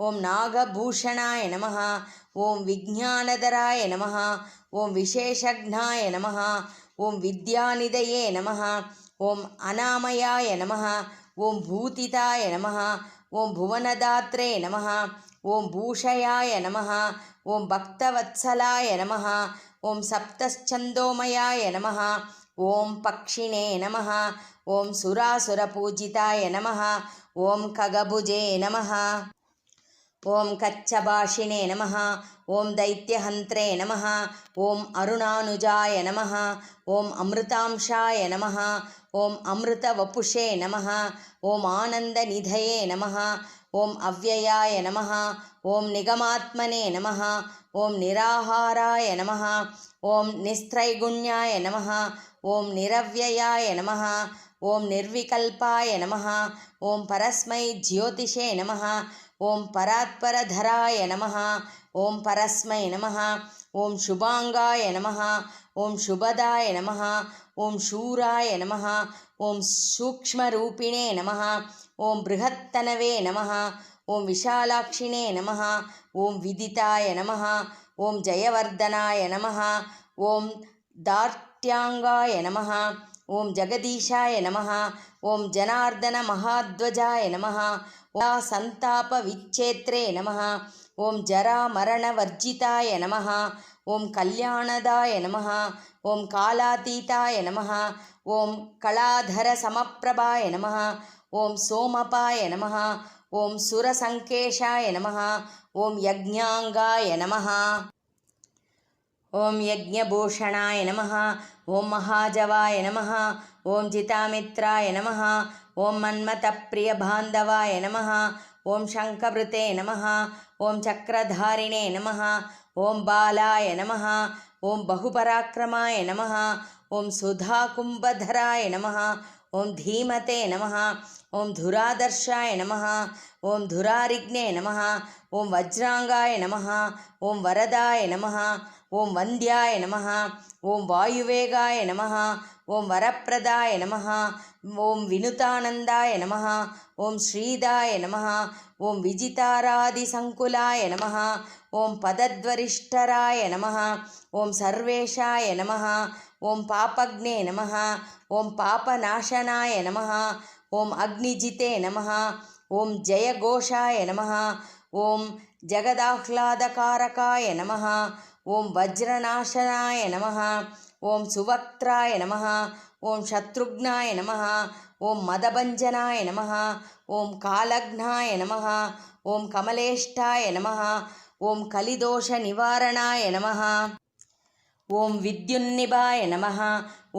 ஓம் நாகபூஷணாய நமः. ஓம் விஜ்ஞானதராய நமः. ஓம் விசேஷக்னாய நமः. ஓம் வித்யாநிதயே நமः. ஓம் அநாமயாய நமः. ஓம் பூதிதாய நமः. ஓம் புவனதாத்ரே நமः. ஓம் பூஷயாய நமः. ஓம் பக்தவத்சலாய நமः. ஓம் சப்தச்சந்தோமயாய நமः. ஓம் பக்ஷிணே நமः. ஓம் சுராசுரபூஜிதாய நமः. ஓம் ககபுஜே நமः. ஓம் கச்சபாஷிணே நமः. ஓம் தைத்யஹந்த்ரே நமः. ஓம் அருணானுஜாய நமः. ஓம் அமிர்தாம்ஷாய நமः. ஓம் அமிர்தவபுஷே நமः. ஓம் ஆனந்தநிதயே நமः. ஓம் அவ்யயாய நமः. ஓம் நிகமாத்மனே நமः. ஓம் நிராகாராய நமः. ஓம் நிஸ்திரைகுண்யாய நமः. ஓம் நிரவ்யயாய நமः. ஓம் நிர்விகல்பாய நமः. ஓம் பரஸ்மை ஜ்யோதிஷே நமः. ஓம் பராத்பரதராய நமः. ஓம் பரஸ்மை நமः. ஓம் சுபாங்காய நமः. ஓம் சுபதாய நமः. ஓம் சூராய நமः. ஓம் சூக்ஷ்மரூபிணே நமः. ஓம் பிருஹத்தனவே நமः. ஓம் விஷாலாட்சிணே நமः. ஓம் விதிதாய நமः. ஓம் ஜெயவர்தனாய நமः. ஓம் தார்ட்யாங்காய நமः. ஓம் ஜெகதீஷாய நமः. ஓம் ஜனார்தன மகாத்வஜாய நமः. ஓம் சந்தாப விச்சேத்ரே நமः. ஓம் ஜராமரணவர்ஜிதாய நமः. ஓம் கல்யாணதாய நமः. ஓம் காலாதீதாய நமः. ஓம் கலாதர சமப்பிரபாய நமः. ஓம் சோமபாய நமः. ஓம் சுரசங்கேஷாய நமः. ஓம் யஜ்ஞாங்காய நமः. ஓம் யஜ்ஞபூஷணாய நமः. ஓம் மகாஜவாய நமः. ஓம் ஜிதாமித்ராய நமः. ஓம் மன்மதப்பிரியபாந்தவாய நமः. ஓம் சங்கபிருதே நமः. ஓம் சக்கரதாரிணே நமः. ஓம் பாலாய நமः. ஓம் பகுபராக்கிரமாய நமः. ஓம் சுதாகும்பதராய நமः. ஓம் தீமதே நமः. ஓம் துராதர்ஷாய நமः. ஓம் துராரிக்னே நமः. ஓம் வஜ்ராங்காய நமः. ஓம் வரதாய நமः. ஓம் வந்தியாய நமः. ஓம் வாயுவேகாய நமः. ஓம் வரப்பிரதாய நமः. ஓம் வினுதானந்தாய நமः. ஓம் ஸ்ரீதாய நமः. ஓம் விஜிதாராதிசங்குலாய நமः. ஓம் பதத்வரிஷ்டராய நமः. ஓம் சர்வேஷாய நமः. ஓம் பாபக்னே நமः. ஓம் பாபநாசனாய நமः. ஓம் அக்னிஜிதே நமः. ஓம் ஜெயகோஷாய நமः. ஓம் ஜகதாஹ்லாதகாரகாய நமः. ஓம் வஜ்ரநாசனாய நமः. ஓம் சுவக்த்ராய நமः. ஓம் சத்ருக்னாய நமः. ஓம் மதபஞ்சனாய நமः. ஓம் காலக்னாய நமः. ஓம் கமலேஷ்டாய நமः. ஓம் கலிதோஷ நிவாரணாய நமः. ஓம் வித்யுன்னிபாய நமः.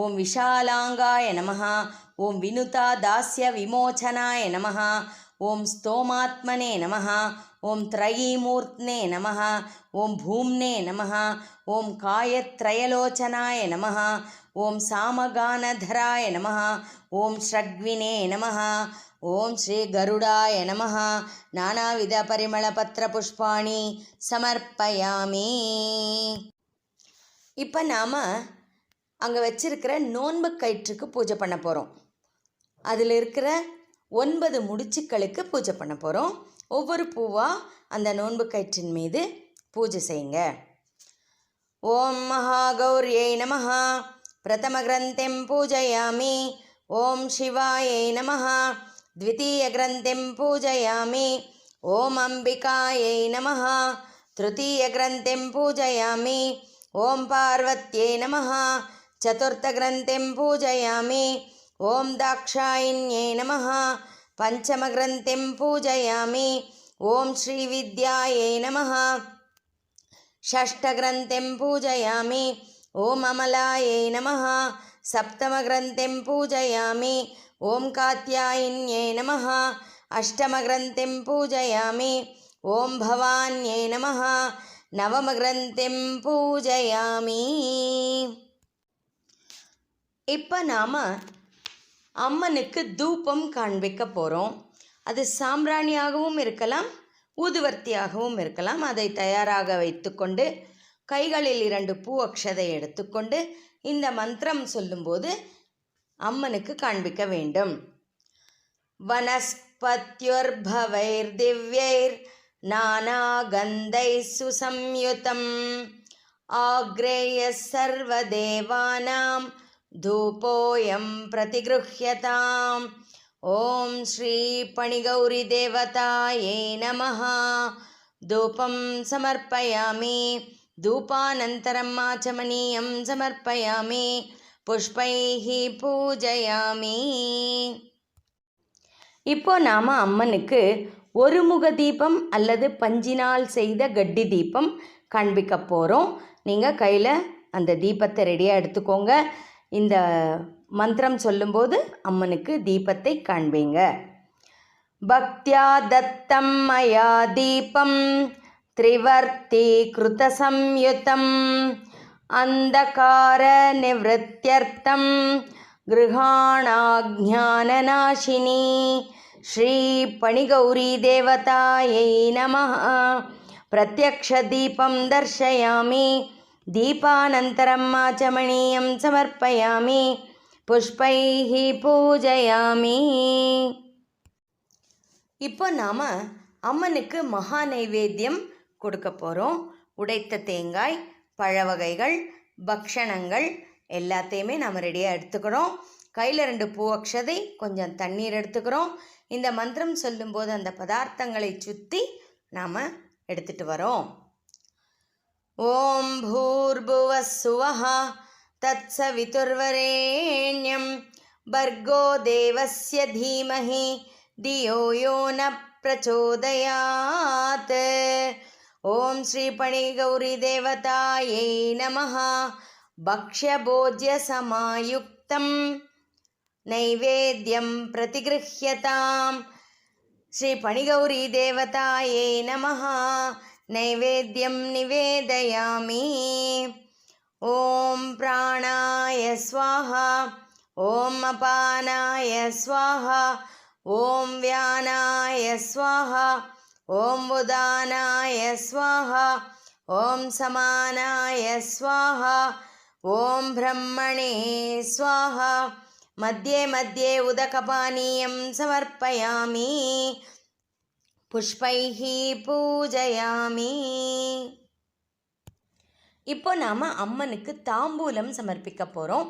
ஓம் விஷாலாங்காய நமः. ஓம் வினுதா தாஸ்ய விமோச்சனாய நமः. ஓம் ஸ்தோமாத்மனே நமः. ஓம் த்ரயீமூர்த்னே நமः. ஓம் பூம்னே நமः. ஓம் காயத்ரயலோச்சனாய நமः. ஓம் சாமகானதராய நமः. ஓம் ஷட்வினே நமः. ஓம் ஸ்ரீ கருடாய நமः. நானாவித பரிமள பத்திர புஷ்பாணி சமர்ப்பயாமி. இப்போ நாம் அங்கே வச்சிருக்கிற நோன்பு கயிற்றுக்கு பூஜை பண்ண போகிறோம். அதில் இருக்கிற 9 முடிச்சுக்களுக்கு பூஜை பண்ண போகிறோம். ஒவ்வொரு பூவாக அந்த நோன்பு கயிற்றின் மீது பூஜை செய்யுங்க. ஓம் மகாகௌரியை நமः. பிரதம கிரந்திம் பூஜயாமி. ஓம் சிவாயை நமः. द्वितीयग्रन्थिं पूजयामि ॐ अम्बिकायै नमः। तृतीयग्रन्थिं पूजयामि ॐ पार्वत्यै नमः। चतुर्थग्रन्थिं पूजयामि ॐ दाक्षायिण्यै नमः। पञ्चमग्रन्थिं पूजयामि ॐ श्रीविद्यायै नमः। षष्ठग्रन्थिं पूजयामि ॐ अमलायै नमः। सप्तमग्रन्थिं पूजयामि ॐ कात्यायिन्यै नमः। अष्टमग्रन्थिं पूजयामि ॐ भवान्यै नमः। नवमग्रन्थिं पूजयामि. இப்போ நாம் அம்மனுக்கு தூபம் காண்பிக்க போகிறோம். அது சாம்பிராணியாகவும் இருக்கலாம், ஊதுவர்த்தியாகவும் இருக்கலாம். அதை தயாராக வைத்துக்கொண்டு கைகளில் 2 பூ அக்ஷதை எடுத்துக்கொண்டு இந்த மந்திரம் சொல்லும்போது அம்மனுக்கு காண்பிக்க வேண்டும். வனஸ்பத்யுர்பவைர் திவ்யைர் நானாகந்தைர் சுசம்யுதம் ஆக்ரேய சர்வதேவானாம் धूपोऽयं प्रतिगृह्यताम्. ॐ श्री पणिगौरी देवतायै नमः. धूपं समर्पयामि. धूपानन्तरम् आचमनीयं समर्पयामि. पुष्पैः पूजयामि. இப்போ நாம் அம்மனுக்கு ஒரு முக தீபம் அல்லது பஞ்சினால் செய்த கட்டி தீபம் காண்பிக்க போகிறோம். நீங்கள் கையில் அந்த தீபத்தை ரெடியாக எடுத்துக்கோங்க. இந்த மந்திரம் சொல்லும்போது அம்மனுக்கு தீபத்தை காண்பீங்க. பக்தியா தத்தம் மயா தீபம் திரிவர்த்தி கிருத சம்யுதம் அந்தகார நிவృత్యர்த்தம் கிருஹாணாஜ்ஞானநாசினி ஸ்ரீ பணிகௌரி தேவதாயை நமः. பிரத்யக்ஷ தீபம் தர்शयामि. दीपानन्तरम् आचमनीयं समर्पयामि. पुष्पैः पूजयामि. இப்போ நாம் அம்மனுக்கு மகா நைவேத்தியம் கொடுக்க போகிறோம். உடைத்த தேங்காய், பழ வகைகள், பக்ஷணங்கள் எல்லாத்தையுமே நாம் ரெடியாக எடுத்துக்கிறோம். கையில் 2 பூ அக்ஷதை, கொஞ்சம் தண்ணீர் எடுத்துக்கிறோம். இந்த மந்திரம் சொல்லும்போது அந்த பதார்த்தங்களை சுற்றி நாம் எடுத்துகிட்டு வரோம். ஓம் பூர்புவः சுவः தத்சவிதுர்வரேண்யம் भर्गो देवस्य धीमहि धियो यो न प्रचोदयात्. ओम श्री पणिगौरी देवतायै नमः. भक्ष्यभोज्य समायुक्तं नैवेद्यं प्रतिगृह्यताम्. श्री पणिगौरी देवतायै नमः. नैवेद्यं निवेदयामि. ओम प्राणाय स्वाहा. ओम अपानाय स्वाहा. ओम व्यानाय स्वाहा. ओम उदानाय स्वाहा. ओम समानाय स्वाहा. ओम ब्रह्मणे स्वाहा. मध्ये मध्ये उदकपानीयं समर्पयामि. पुष्पैः पूजयामि. இப்போ நாம் அம்மனுக்கு தாம்பூலம் சமர்ப்பிக்க போகிறோம்.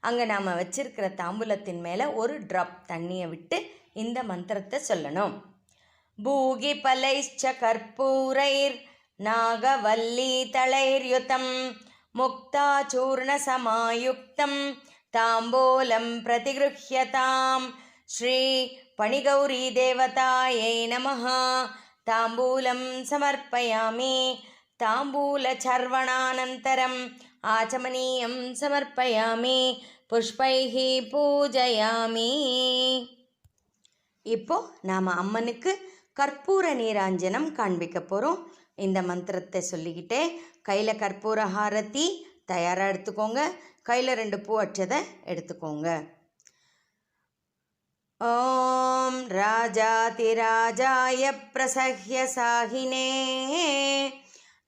அங்கே நாம் வச்சிருக்கிற தாம்பூலத்தின் மேலே ஒரு ட்ராப் தண்ணியை விட்டு இந்த மந்திரத்தை சொல்லணும். பூகி பலைச்ச கற்பூரைர் நாகவல்லி தளைர்யுதம் முக்தா சூர்ண சமாயுக்தம் தாம்பூலம் பிரதிகிருஹ்யதாம். ஸ்ரீ பணிகௌரி தேவதாயை நமः. தாம்பூலம் சமர்ப்பயாமி. தாம்பூலச்சர்வணானந்தரம் ஆச்சமனீயம் சமர்ப்பயாமி. புஷ்பைः பூஜயாமி. இப்போ நாம் அம்மனுக்கு கற்பூர நீராஞ்சனம் காண்பிக்க போகிறோம். இந்த மந்திரத்தை சொல்லிக்கிட்டே கையில் கற்பூர ஹாரத்தி தயாராக எடுத்துக்கோங்க. கையில் 2 பூ அட்சதை எடுத்துக்கோங்க. ஓம் ராஜாதிராஜாய பிரசஹ்ய சாஹினே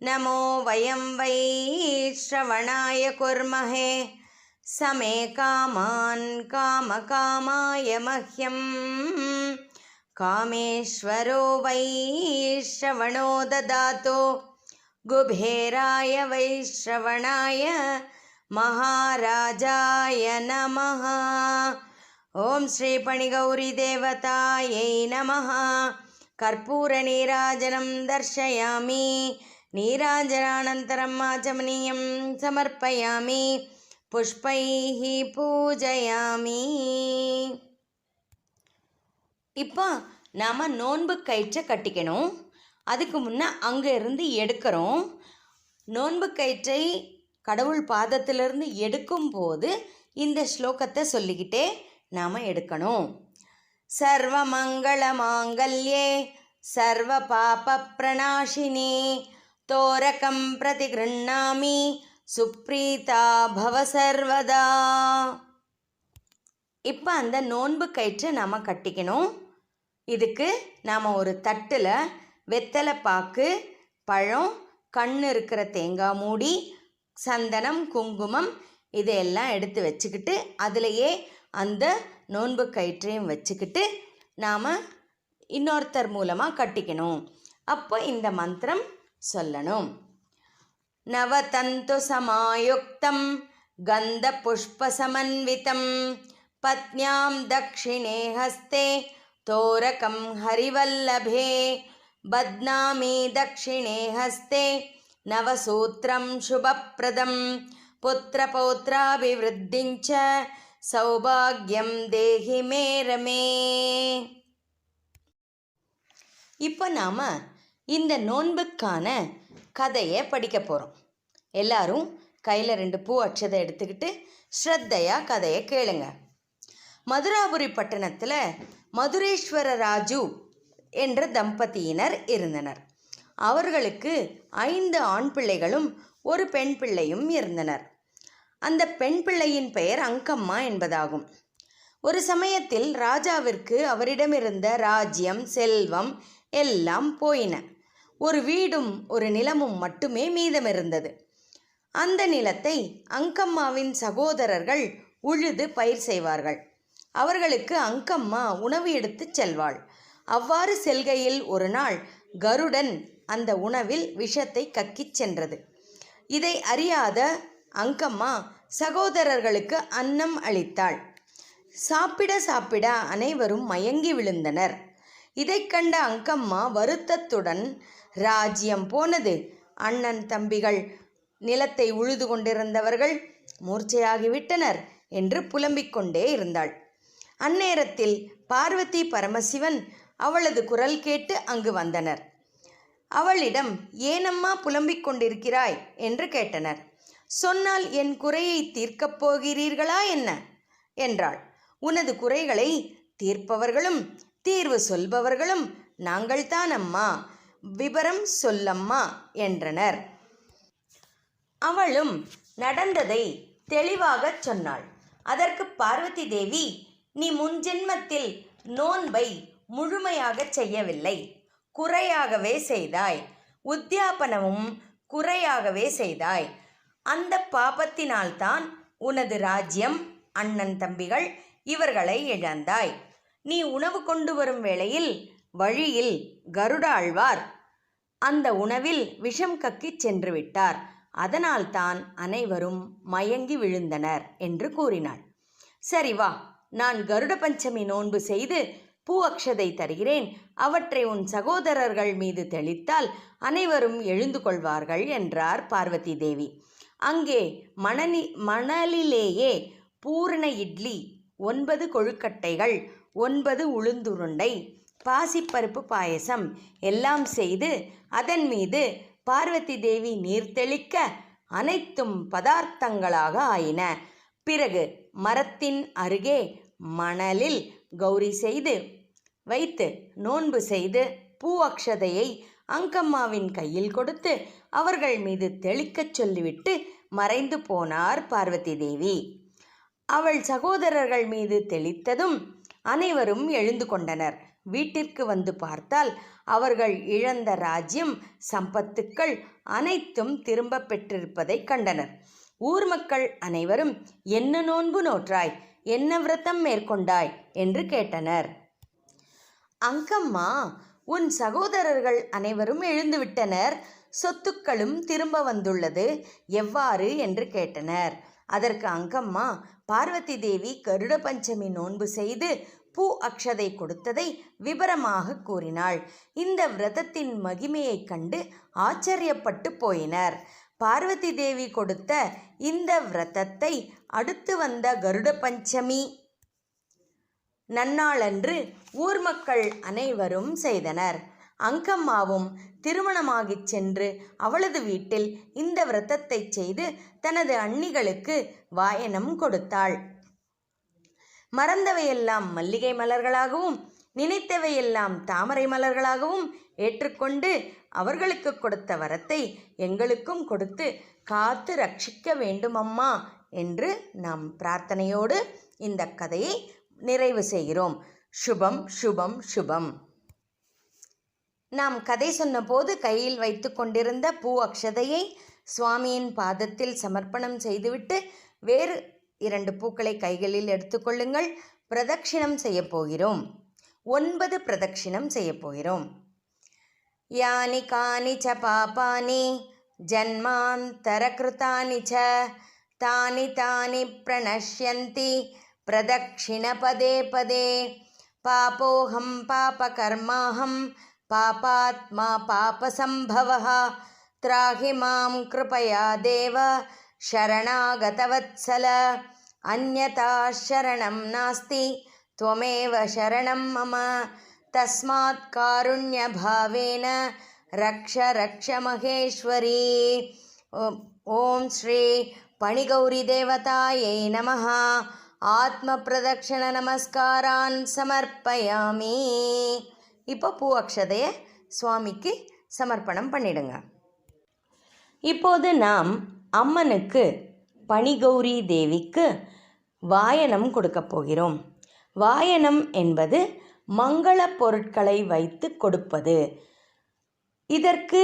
நமோ வயம் வை ஸ்ரவணாய குர்மஹே சமே காமான் காமகாமாய மஹ்யம் காமேஸ்வரோ வை ஸ்ரவணோ ததாதோ குபேராய வை ஸ்ரவணாய மகாராஜாய நமः. ஓம் ஸ்ரீ பணிகௌரி தேவதாயை நமः. கற்பூர நீராஜனம் தர்ஷயாமி. நீராஜனானந்தரம் ஆச்சமனீயம் சமர்ப்பயாமி. புஷ்பைः பூஜயாமி. இப்போ நாம் நோன்பு கயிற்றை கட்டிக்கணும். அதுக்கு முன்னே அங்கே இருந்து எடுக்கிறோம். நோன்பு கயிற்றை கடவுள் பாதத்திலிருந்து எடுக்கும்போது இந்த ஸ்லோகத்தை சொல்லிக்கிட்டே நாம் எடுக்கணும். சர்வ மங்கள மாங்கல்யே சர்வ பாப பிரணாசினே தோரகம் பிரதிகிருண்ணாமி சுப்ரீதா பவ சர்வதா. இப்போ அந்த நோன்பு கயிற்றை நாம் கட்டிக்கணும். இதுக்கு நாம் ஒரு தட்டில் வெத்தலை பாக்கு, பழம், கண்ணு இருக்கிற தேங்காய் மூடி, சந்தனம், குங்குமம் இதையெல்லாம் எடுத்து வச்சுக்கிட்டு அதிலையே அந்த நோன்பு கயிற்றையும் வச்சுக்கிட்டு நாம் இன்னொருத்தர் மூலமாக கட்டிக்கணும். அப்போ இந்த மந்திரம் சொல்லணும். நவதந்து சமாயுக்தம் கந்த புஷ்ப சமன்விதம் பத்ஞாம் தக்ஷிணே ஹஸ்தே தோரகம் ஹரிவல்லபே பத்னாமி தக்ஷிணே ஹஸ்தே நவசூத்ரம் சுபப்ரதம் புத்திரபௌத்ராபிவிருத்திஞ்ச சௌபாகியம் தேஹி மே ரமே. இப்போ நாம் இந்த நோன்புக்கான கதையை படிக்க போகிறோம். எல்லாரும் கையில் 2 பூ அட்சதை எடுத்துக்கிட்டு ஸ்ரத்தையாக கதையை கேளுங்க. மதுராபுரி பட்டணத்தில் மதுரேஸ்வர ராஜு என்ற தம்பதியினர் இருந்தனர். அவர்களுக்கு 5 ஆண் பிள்ளைகளும் ஒரு பெண் பிள்ளையும் இருந்தனர். அந்த பெண் பிள்ளையின் பெயர் அங்கம்மா என்பதாகும். ஒரு சமயத்தில் ராஜாவிற்கு அவரிடமிருந்த ராஜ்யம், செல்வம் எல்லாம் போயின. ஒரு வீடும் ஒரு நிலமும் மட்டுமே மீதமிருந்தது. அந்த நிலத்தை அங்கம்மாவின் சகோதரர்கள் உழுது பயிர் செய்வார்கள். அவர்களுக்கு அங்கம்மா உணவு எடுத்துச் செல்வாள். அவ்வாறு செல்கையில் ஒரு நாள் கருடன் அந்த உணவில் விஷத்தை கக்கிச் சென்றது. இதை அறியாத அங்கம்மா சகோதரர்களுக்கு அன்னம் அளித்தாள். சாப்பிட சாப்பிட அனைவரும் மயங்கி விழுந்தனர். இதை கண்ட அங்கம்மா வருத்தத்துடன், ராஜ்யம் போனது, அண்ணன் தம்பிகள் நிலத்தை உழுது கொண்டிருந்தவர்கள் மூர்ச்சையாகிவிட்டனர் என்று புலம்பிக் கொண்டே இருந்தாள். அந்நேரத்தில் பார்வதி பரமசிவன் அவளது குரல் கேட்டு அங்கு வந்தனர். அவளிடம் ஏனம்மா புலம்பிக் கொண்டிருக்கிறாய் என்று கேட்டனர். சொன்னால் என் குறையை தீர்க்கப் போகிறீர்களா என்ன என்றாள். உனது குறைகளை தீர்ப்பவர்களும் தீர்வு சொல்பவர்களும் நாங்கள்தான் அம்மா, விபரம் சொல்லம்மா என்றனர். அவளும் நடந்ததை தெளிவாகச் சொன்னாள். அதற்கு பார்வதி தேவி, நீ முன்ஜென்மத்தில் நோன்பை முழுமையாக செய்யவில்லை, குறையாகவே செய்தாய். உத்தியாபனமும் குறையாகவே செய்தாய். அந்த பாபத்தினால்தான் உனது ராஜ்யம், அண்ணன் தம்பிகள் இவர்களை இழந்தாய். நீ உணவு கொண்டு வரும் வேளையில் வழியில் கருடாழ்வார் அந்த உணவில் விஷம் கக்கிச் சென்று விட்டார். அதனால்தான் அனைவரும் மயங்கி விழுந்தனர் என்று கூறினாள். சரி வா, நான் கருட பஞ்சமி நோன்பு செய்து பூ அக்ஷதை தருகிறேன். அவற்றை உன் சகோதரர்கள் மீது தெளித்தால் அனைவரும் எழுந்து கொள்வார்கள் என்றார் பார்வதி தேவி. அங்கே மணலிலேயே பூரண இட்லி, 9 கொழுக்கட்டைகள், 9 உளுந்துருண்டை, பாசிப்பருப்பு பாயசம் எல்லாம் செய்து அதன் மீது பார்வதி தேவி நீர் தெளிக்க அனைத்தும் பதார்த்தங்களாக ஆயின. பிறகு மரத்தின் அருகே மணலில் கௌரி செய்து வைத்து நோன்பு செய்து பூ அக்ஷதையை அங்கம்மாவின் கையில் கொடுத்து அவர்கள் மீது தெளிக்கச் சொல்லிவிட்டு மறைந்து போனார் பார்வதி தேவி. அவள் சகோதரர்கள் மீது தெளித்ததும் அனைவரும் எழுந்து கொண்டனர். வீட்டிற்கு வந்து பார்த்தால் அவர்கள் இழந்த ராஜ்யம், சம்பத்துக்கள் அனைத்தும் திரும்ப பெற்றிருப்பதை கண்டனர். ஊர் மக்கள் அனைவரும் என்ன நோன்பு நோற்றாய், என்ன விரதம் மேற்கொண்டாய் என்று கேட்டனர். அங்கம்மா, உன் சகோதரர்கள் அனைவரும் எழுந்துவிட்டனர், சொத்துக்களும் திரும்ப வந்துள்ளது, எவ்வாறு என்று கேட்டனர். அதற்கு அங்கம்மா பார்வதி தேவி கருட பஞ்சமி நோன்பு செய்து பூ அக்ஷதை கொடுத்ததை விபரமாக கூறினாள். இந்த விரதத்தின் மகிமையைக் கண்டு ஆச்சரியப்பட்டு போயினர். பார்வதி தேவி கொடுத்த இந்த விரதத்தை அடுத்து வந்த கருட பஞ்சமி நன்னாளன்று ஊர் மக்கள் அனைவரும் செய்தனர். அங்கம்மாவும் திருமணமாகிச் சென்று அவளது வீட்டில் இந்த விரதத்தை செய்து தனது அண்ணிகளுக்கு வாயனம் கொடுத்தாள். மறந்தவையெல்லாம் மல்லிகை மலர்களாகவும் நினைத்தவையெல்லாம் தாமரை மலர்களாகவும் ஏற்றுக்கொண்டு அவர்களுக்கு கொடுத்த வரத்தை எங்களுக்கும் கொடுத்து காத்து ரட்சிக்க வேண்டும் அம்மா என்று நாம் பிரார்த்தனையோடு இந்த கதையை நிறைவு செய்கிறோம். சுபம் சுபம் சுபம். நாம் கதை சொன்னபோது கையில் வைத்து கொண்டிருந்த பூ அக்ஷதையை சுவாமியின் பாதத்தில் சமர்ப்பணம் செய்துவிட்டு வேறு 2 பூக்களை கைகளில் எடுத்துக்கொள்ளுங்கள். பிரதட்சிணம் செய்ய போகிறோம். 9 பிரதட்சிணம் செய்ய போகிறோம். யானி கானி ச பாபானி ஜன்மாந்தரகிருதானி ச தானி தானி பிரணஷ்யந்தி பிரதட்சிண பதே பதே பாபோஹம் பாபகர்மாஹம் பாபாத்மா பாபசம்பவः த்ராஹி மாம் கிருபயா தேவ शरणागतवत्सल अन्यथा शरणं नास्ति त्वमेव शरणं मम तस्मात् कारुण्यभावेन रक्ष रक्ष महेश्वरी. ओम श्री पणिगौरी देवतायै नमः. आत्मप्रदक्षिण நமஸ்காரான் சமர்ப்பயாமி. இப்போ பூ அக்ஷதையை சுவாமிக்கு சமர்ப்பணம் பண்ணிடுங்க. இப்போது நாம் அம்மனுக்கு பணிகௌரி தேவிக்கு வாயனம் கொடுக்க போகிறோம். வாயனம் என்பது மங்கள பொருட்களை வைத்து கொடுப்பது. இதற்கு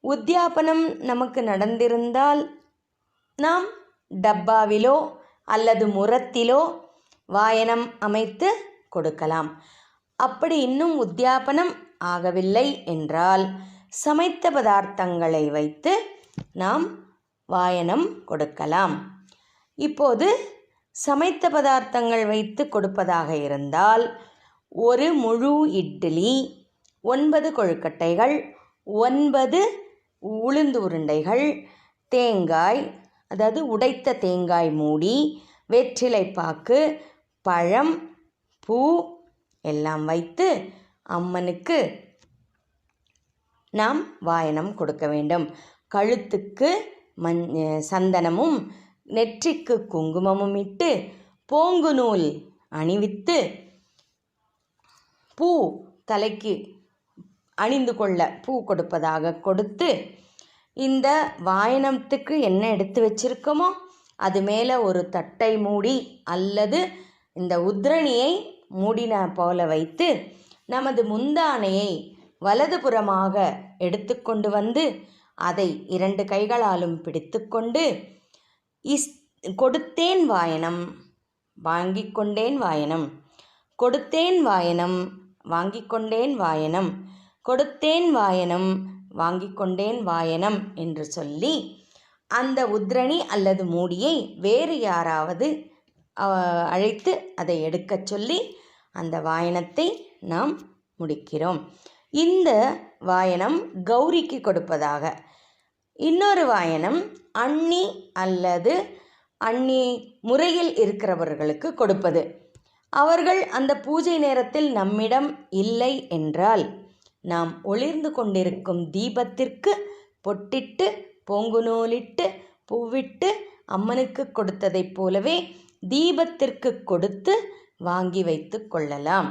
உத்தியாபனம் நமக்கு நடந்திருந்தால் நாம் டப்பாவிலோ அல்லது முரத்திலோ வாயனம் அமைத்து கொடுக்கலாம். அப்படி இன்னும் உத்தியாபனம் ஆகவில்லை என்றால் சமைத்த பதார்த்தங்களை வைத்து நாம் வாயனம் கொடுக்கலாம். இப்போது சமைத்த பதார்த்தங்கள் வைத்து கொடுப்பதாக இருந்தால் 1 முழு இட்லி, 9 கொழுக்கட்டைகள், 9 உளுந்து உருண்டைகள், தேங்காய், அதாவது உடைத்த தேங்காய் மூடி, வெற்றிலைப்பாக்கு, பழம், பூ எல்லாம் வைத்து அம்மனுக்கு நாம் வாயனம் கொடுக்க வேண்டும். கழுத்துக்கு சந்தனமும் நெற்றிக்கு குங்குமமும் இட்டு போங்கு நூல் அணிவித்து பூ தலைக்கு அணிந்து கொள்ள பூ கொடுப்பதாக கொடுத்து இந்த வாயனத்துக்கு என்ன எடுத்து வச்சிருக்கோமோ அது மேலே ஒரு தட்டை மூடி அல்லது இந்த உத்ரணியை மூடின போல வைத்து நமது முந்தானையை வலதுபுறமாக எடுத்துக்கொண்டு வந்து அதை 2 கைகளாலும் பிடித்துக்கொண்டு கொடுத்தேன் வாயனம் வாங்கிக் கொண்டேன் வாயனம், கொடுத்தேன் வாயனம் வாங்கிக் கொண்டேன் வாயனம், கொடுத்தேன் வாயனம் வாங்கிக் கொண்டேன் வாயனம் என்று சொல்லி அந்த உத்ரணி அல்லது மூடியை வேறு யாராவது அழைத்து அதை எடுக்கச் சொல்லி அந்த வாயனத்தை நாம் முடிக்கிறோம். இந்த வாயனம் கௌரிக்கு கொடுப்பதாக. இன்னொரு வாயனம் அண்ணி அல்லது அண்ணி முறையில் இருக்கிறவர்களுக்கு கொடுப்பது. அவர்கள் அந்த பூஜை நேரத்தில் நம்மிடம் இல்லை என்றால் நாம் ஒளிர்ந்து கொண்டிருக்கும் தீபத்திற்கு பொட்டிட்டு பூங்குநூலிட்டு பூவிட்டு அம்மனுக்கு கொடுத்ததைப் போலவே தீபத்திற்கு கொடுத்து வாங்கி வைத்து கொள்ளலாம்.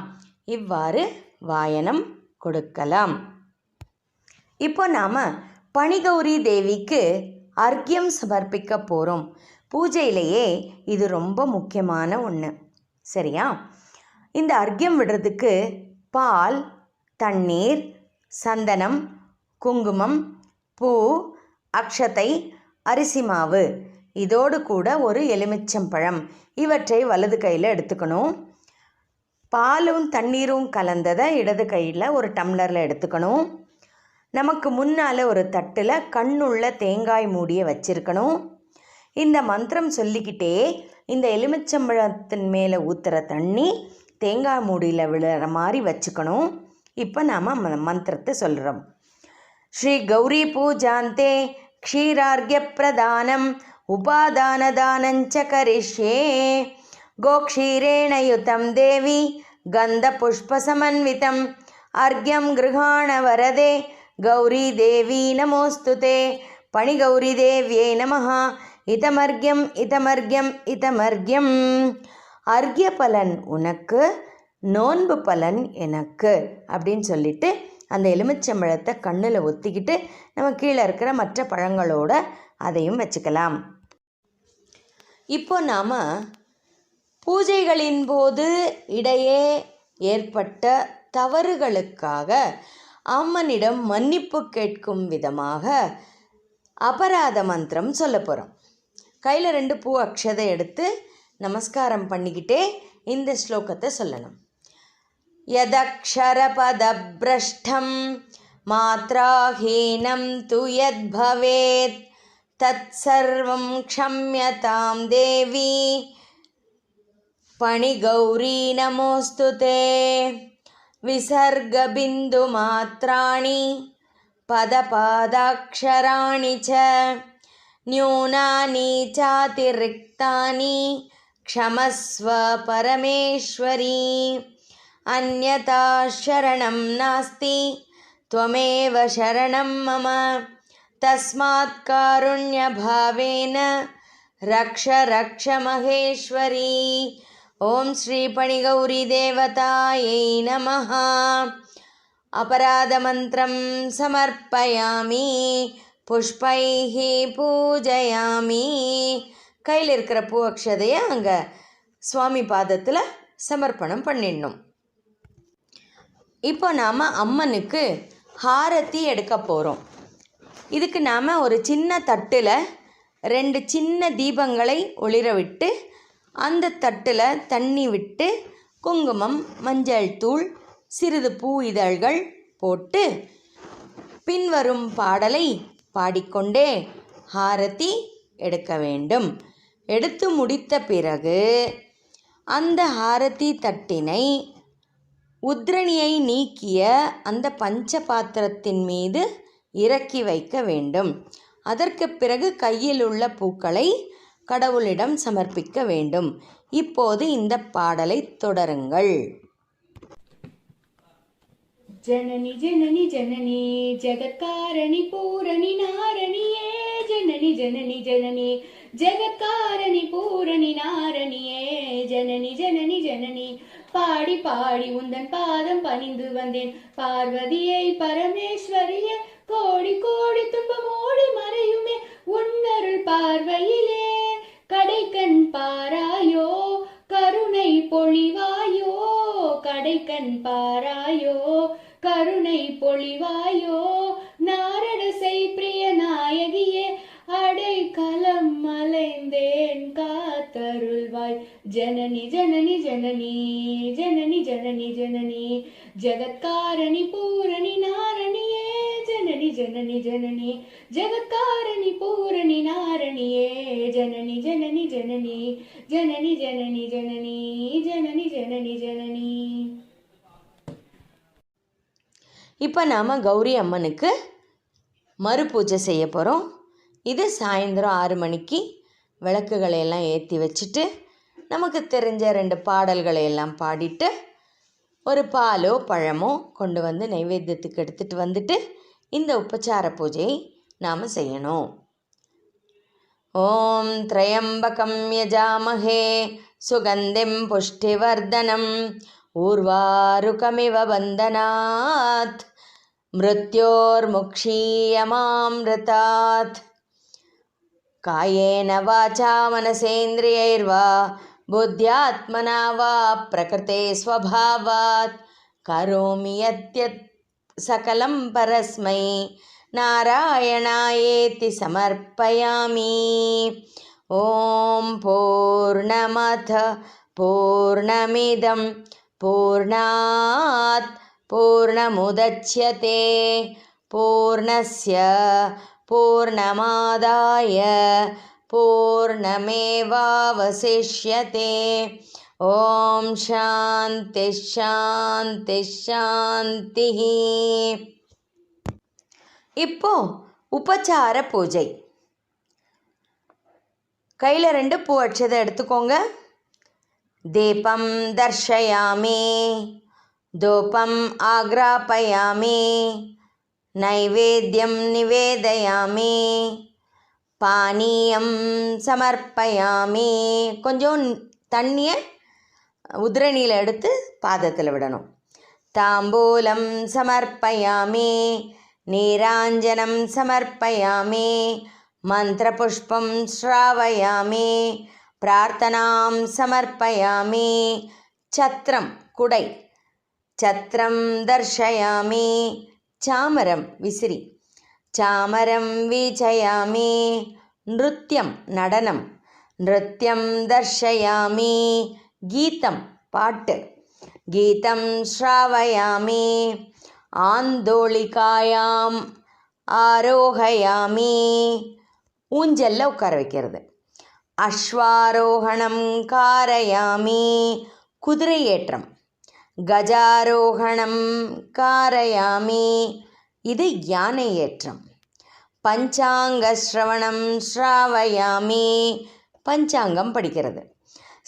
இவ்வாறு வாயனம் கொடுக்கலாம். இப்போ நாம் பணிகௌரி தேவிக்கு அர்க்கியம் சமர்ப்பிக்க போகிறோம். பூஜையிலேயே இது ரொம்ப முக்கியமான ஒன்று, சரியா? இந்த அர்க்கியம் விடுறதுக்கு பால், தண்ணீர், சந்தனம், குங்குமம், பூ, அக்ஷதை, அரிசி மாவு, இதோடு கூட ஒரு எலுமிச்சம்பழம் இவற்றை வலது கையில் எடுத்துக்கணும். பாலும் தண்ணீரும் கலந்ததை இடது கையில் ஒரு டம்ளரில் எடுத்துக்கணும். நமக்கு முன்னால் ஒரு தட்டில் கண்ணுள்ள தேங்காய் மூடியை வச்சிருக்கணும். இந்த மந்திரம் சொல்லிக்கிட்டே இந்த எலுமிச்சம்பழத்தின் மேலே ஊற்றுற தண்ணி தேங்காய் மூடியில் விழுற மாதிரி வச்சுக்கணும். இப்போ நாம் மந்திரத்தை சொல்கிறோம். ஸ்ரீ கௌரி பூஜாந்தே க்ஷீரார்க்ய பிரதானம் உபாதானதானஞ்ச கரிஷ்யே கோக்ஷீரேண யுதம் தேவி கந்த புஷ்பசமன்விதம் அர்க்யம் கிருஹாண வரதே கௌரி தேவி நமோஸ்துதே பணிகௌரி தேவியே நமஹ இதமர்க்யம் இதமர்க்யம் இதமர்க்யம். அர்க்ய பலன் உனக்கு, நோன்பு பலன் எனக்கு அப்படின்னு சொல்லிட்டு அந்த எலுமிச்சம்பழத்தை கண்ணில் ஒத்திக்கிட்டு நம்ம கீழே இருக்கிற மற்ற பழங்களோட அதையும் வச்சுக்கலாம். இப்போ நாம் பூஜைகளின் போது இடையே ஏற்பட்ட தவறுகளுக்காக அம்மனிடம் மன்னிப்பு கேட்கும் விதமாக அபராத மந்திரம் சொல்ல போகிறோம். கையில் 2 பூ அக்ஷதை எடுத்து நமஸ்காரம் பண்ணிக்கிட்டே இந்த ஸ்லோகத்தை சொல்லணும். யதக்ஷரபதப்ரஷ்டம் மாத்ராஹீனம் து யத் பவேத் தத் சர்வம் க்ஷம்யதாம் தேவி பணிகௌரி நமோஸ்துதே விசர்கபிந்து மாத்ராணி பதபாதாக்ஷராணி ச न्यूनानि चातिरिक्तानि क्षमस्व परमेश्वरी अन्यथा शरणं नास्ति त्वमेव शरणं मम तस्मात् कारुण्यभावेन रक्ष रक्ष महेश्वरी. ओम श्री पणिगौरी देवतायै नमः. अपराधमन्त्रं समर्पयामि புஷ்பைஹி பூஜயாமி. கையில் இருக்கிற பூ அக்ஷதையை அங்கே சுவாமி பாதத்தில் சமர்ப்பணம் பண்ணிடணும். இப்போ நாம் அம்மனுக்கு ஹாரத்தி எடுக்க போகிறோம். இதுக்கு நாம் ஒரு சின்ன தட்டில் 2 சின்ன தீபங்களை ஒளிர விட்டு அந்த தட்டில் தண்ணி விட்டு குங்குமம், மஞ்சள் தூள், சிறிது பூ இதழ்கள் போட்டு பின்வரும் பாடலை பாடிக்கொண்டே ஹாரதி எடுக்க வேண்டும். எடுத்து முடித்த பிறகு அந்த ஹாரதி தட்டினை உத்ரணியை நீக்கிய அந்த பஞ்ச பாத்திரத்தின் மீது இறக்கி வைக்க வேண்டும். அதற்கு பிறகு கையில் உள்ள பூக்களை கடவுளிடம் சமர்ப்பிக்க வேண்டும். இப்போது இந்த பாடலை தொடருங்கள். जननी जननी जननी जगत्कारणि पूरणि नारणिये जननी जननी जननी जगत्कारणि पूरणि नारणिये जननी जननी जननी பாடி பாடி உந்தன் பாதம் பணிந்து வந்தேன் பார்வதியை பரமேஸ்வரியே கோடி கோடி துன்பம் ஓடி மறையுமே உன்னருள் பார்வையிலே கடைக்கண் பாராயோ கருணை பொழிவாயோ கடைக்கண் பாராயோ கருணை பொழிவாயோ நாரடசை பிரிய நாயகியே அடைக்கலம் மலைந்தேன் காத்தருள்வாய் ஜனனி ஜனனி ஜனனி ஜனனி ஜனனி ஜனனி ஜகத்காரணி பூரணி நாரணியே ஜனனி ஜனனி ஜனனி ஜகத்காரணி பூரணி நாரணியே ஜனனி ஜனனி ஜனனி ஜனனி ஜனனி ஜனனி ஜனனி ஜனனி ஜனனி. இப்போ நாம் கௌரி அம்மனுக்கு மறு பூஜை செய்ய போகிறோம். இது சாயந்தரம் 6 மணிக்கு விளக்குகளை எல்லாம் ஏற்றி வச்சுட்டு நமக்கு தெரிஞ்ச 2 பாடல்களை எல்லாம் பாடிட்டு ஒரு பாலோ பழமோ கொண்டு வந்து நைவேத்தியத்துக்கு எடுத்துகிட்டு வந்துட்டு இந்த உபச்சார பூஜையை நாம் செய்யணும். ஓம் த்ரயம்பகம் யஜாமஹே சுகந்திம் புஷ்டிவர்தனம் ஊர்வாருகமிவ பந்தனாத் மிருத்யோர்முக்ஷீயமாம்ருதாத் காயேன வாசா மனசேந்திரியைர்வா புத்யாத்மனா வா பிரகிருதே ஸ்வபாவாத் கரோமி யத்யத் சகலம் பரஸ்மை நாராயணாயேதி சமர்ப்பயாமி. ஓம் பூர்ணமத பூர்ணமிதம் பூர்ணாத் பூர்ணமுதச்யதே பூர்ணஸ்ய பூர்ணமாதாய பூர்ணமேவாவசிஷ்யதே. ஓம் சாந்தி சாந்தி சாந்தி. இப்போ உபச்சார பூஜை. கையில் 2 பூ அட்சதை எடுத்துக்கோங்க. தீபம் தர்ஷயாமி, தூபம் ஆக்ராபயாமி, நைவேத்யம் நிவேதயாமி, பானீயம் சமர்ப்பயாமி. கொஞ்சம் தண்ணியை உதிரணியில் எடுத்து பாதத்தில் விடணும். தாம்பூலம் சமர்ப்பயாமி, நீராஞ்சனம் சமர்ப்பயாமி, மந்திரபுஷ்பம் ஸ்ராவயாமி, பிரார்த்தனாம் சமர்ப்பயாமி. சத்ரம் குடை, சத்ரம் தர்ஷயாமி, சாமரம் விசிறி, சாமரம் வீச்சயாமி. நிருத்யம் நடனம், நிருத்யம் தர்ஷயாமி. கீதம் பாட்டு, கீதம் ஸ்ராவயாமி. ஆந்தோளிகாயாம் ஆரோகயாமி, ஊஞ்சல்ல உட்கார வைக்கிறது. அஸ்வாரோகணம் காரயாமி, குதிரை ஏற்றம். கஜாரோகணம் காரயாமி, இது யானை ஏற்றம். பஞ்சாங்க ஸ்ரவணம் ஸ்ராவயாமி, பஞ்சாங்கம் படிக்கிறது.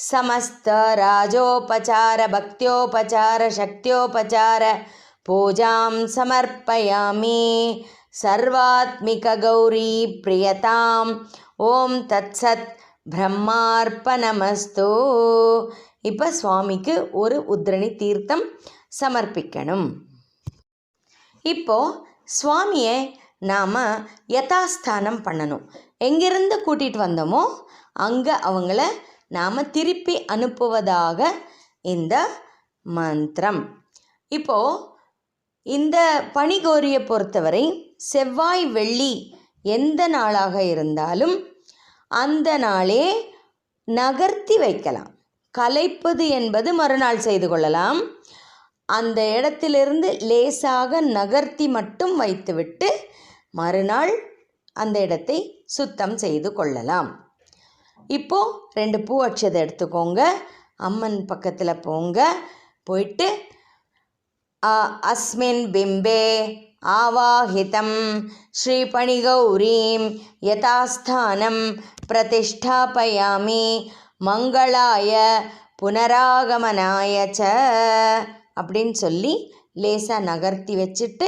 சமஸ்த ராஜோபசார பக்தியோபசார சக்தியோபசார பூஜாம் சமர்ப்பயாமி. சர்வாத்மிக கௌரி பிரியதாம். ஓம் தத்சத் பிரம்மார்ப்பணமஸ்து. இப்போ சுவாமிக்கு ஒரு உத்ரணி தீர்த்தம் சமர்ப்பிக்கணும். இப்போ சுவாமியை நாம் யதாஸ்தானம் பண்ணணும். எங்கிருந்து கூட்டிகிட்டு வந்தோமோ அங்கே அவங்கள நாம் திருப்பி அனுப்புவதாக இந்த மந்திரம். இப்போது இந்த பனிகோரியை பொறுத்தவரை செவ்வாய் வெள்ளி எந்த நாளாக இருந்தாலும் அந்த நாளே நகர்த்தி வைக்கலாம். கலைப்பது என்பது மறுநாள் செய்து கொள்ளலாம். அந்த இடத்திலிருந்து லேசாக நகர்த்தி மட்டும் வைத்துவிட்டு மறுநாள் அந்த இடத்தை சுத்தம் செய்து கொள்ளலாம். இப்போது 2 பூ அட்சதை எடுத்துக்கோங்க. அம்மன் பக்கத்தில் போங்க. போயிட்டு அஸ்மின் பிம்பே ஆவாஹிதம் ஸ்ரீபணிகௌரீம் யதாஸ்தானம் பிரதிஷ்டாபயாமி மங்களாய புனராகமனாய ச அப்படின்னு சொல்லி லேசாக நகர்த்தி வச்சுட்டு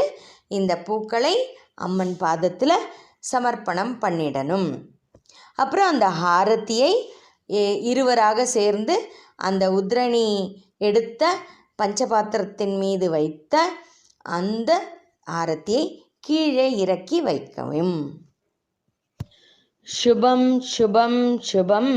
இந்த பூக்களை அம்மன் பாதத்தில் சமர்ப்பணம் பண்ணிடணும். அப்புறம் அந்த ஹாரத்தியை இருவராக சேர்ந்து அந்த உத்ரணி எடுத்த பஞ்சபாத்திரத்தின் மீது வைத்த அந்த ஆரத்தியை கீழே இறக்கி வைக்கவும். சுபம் சுபம் சுபம்.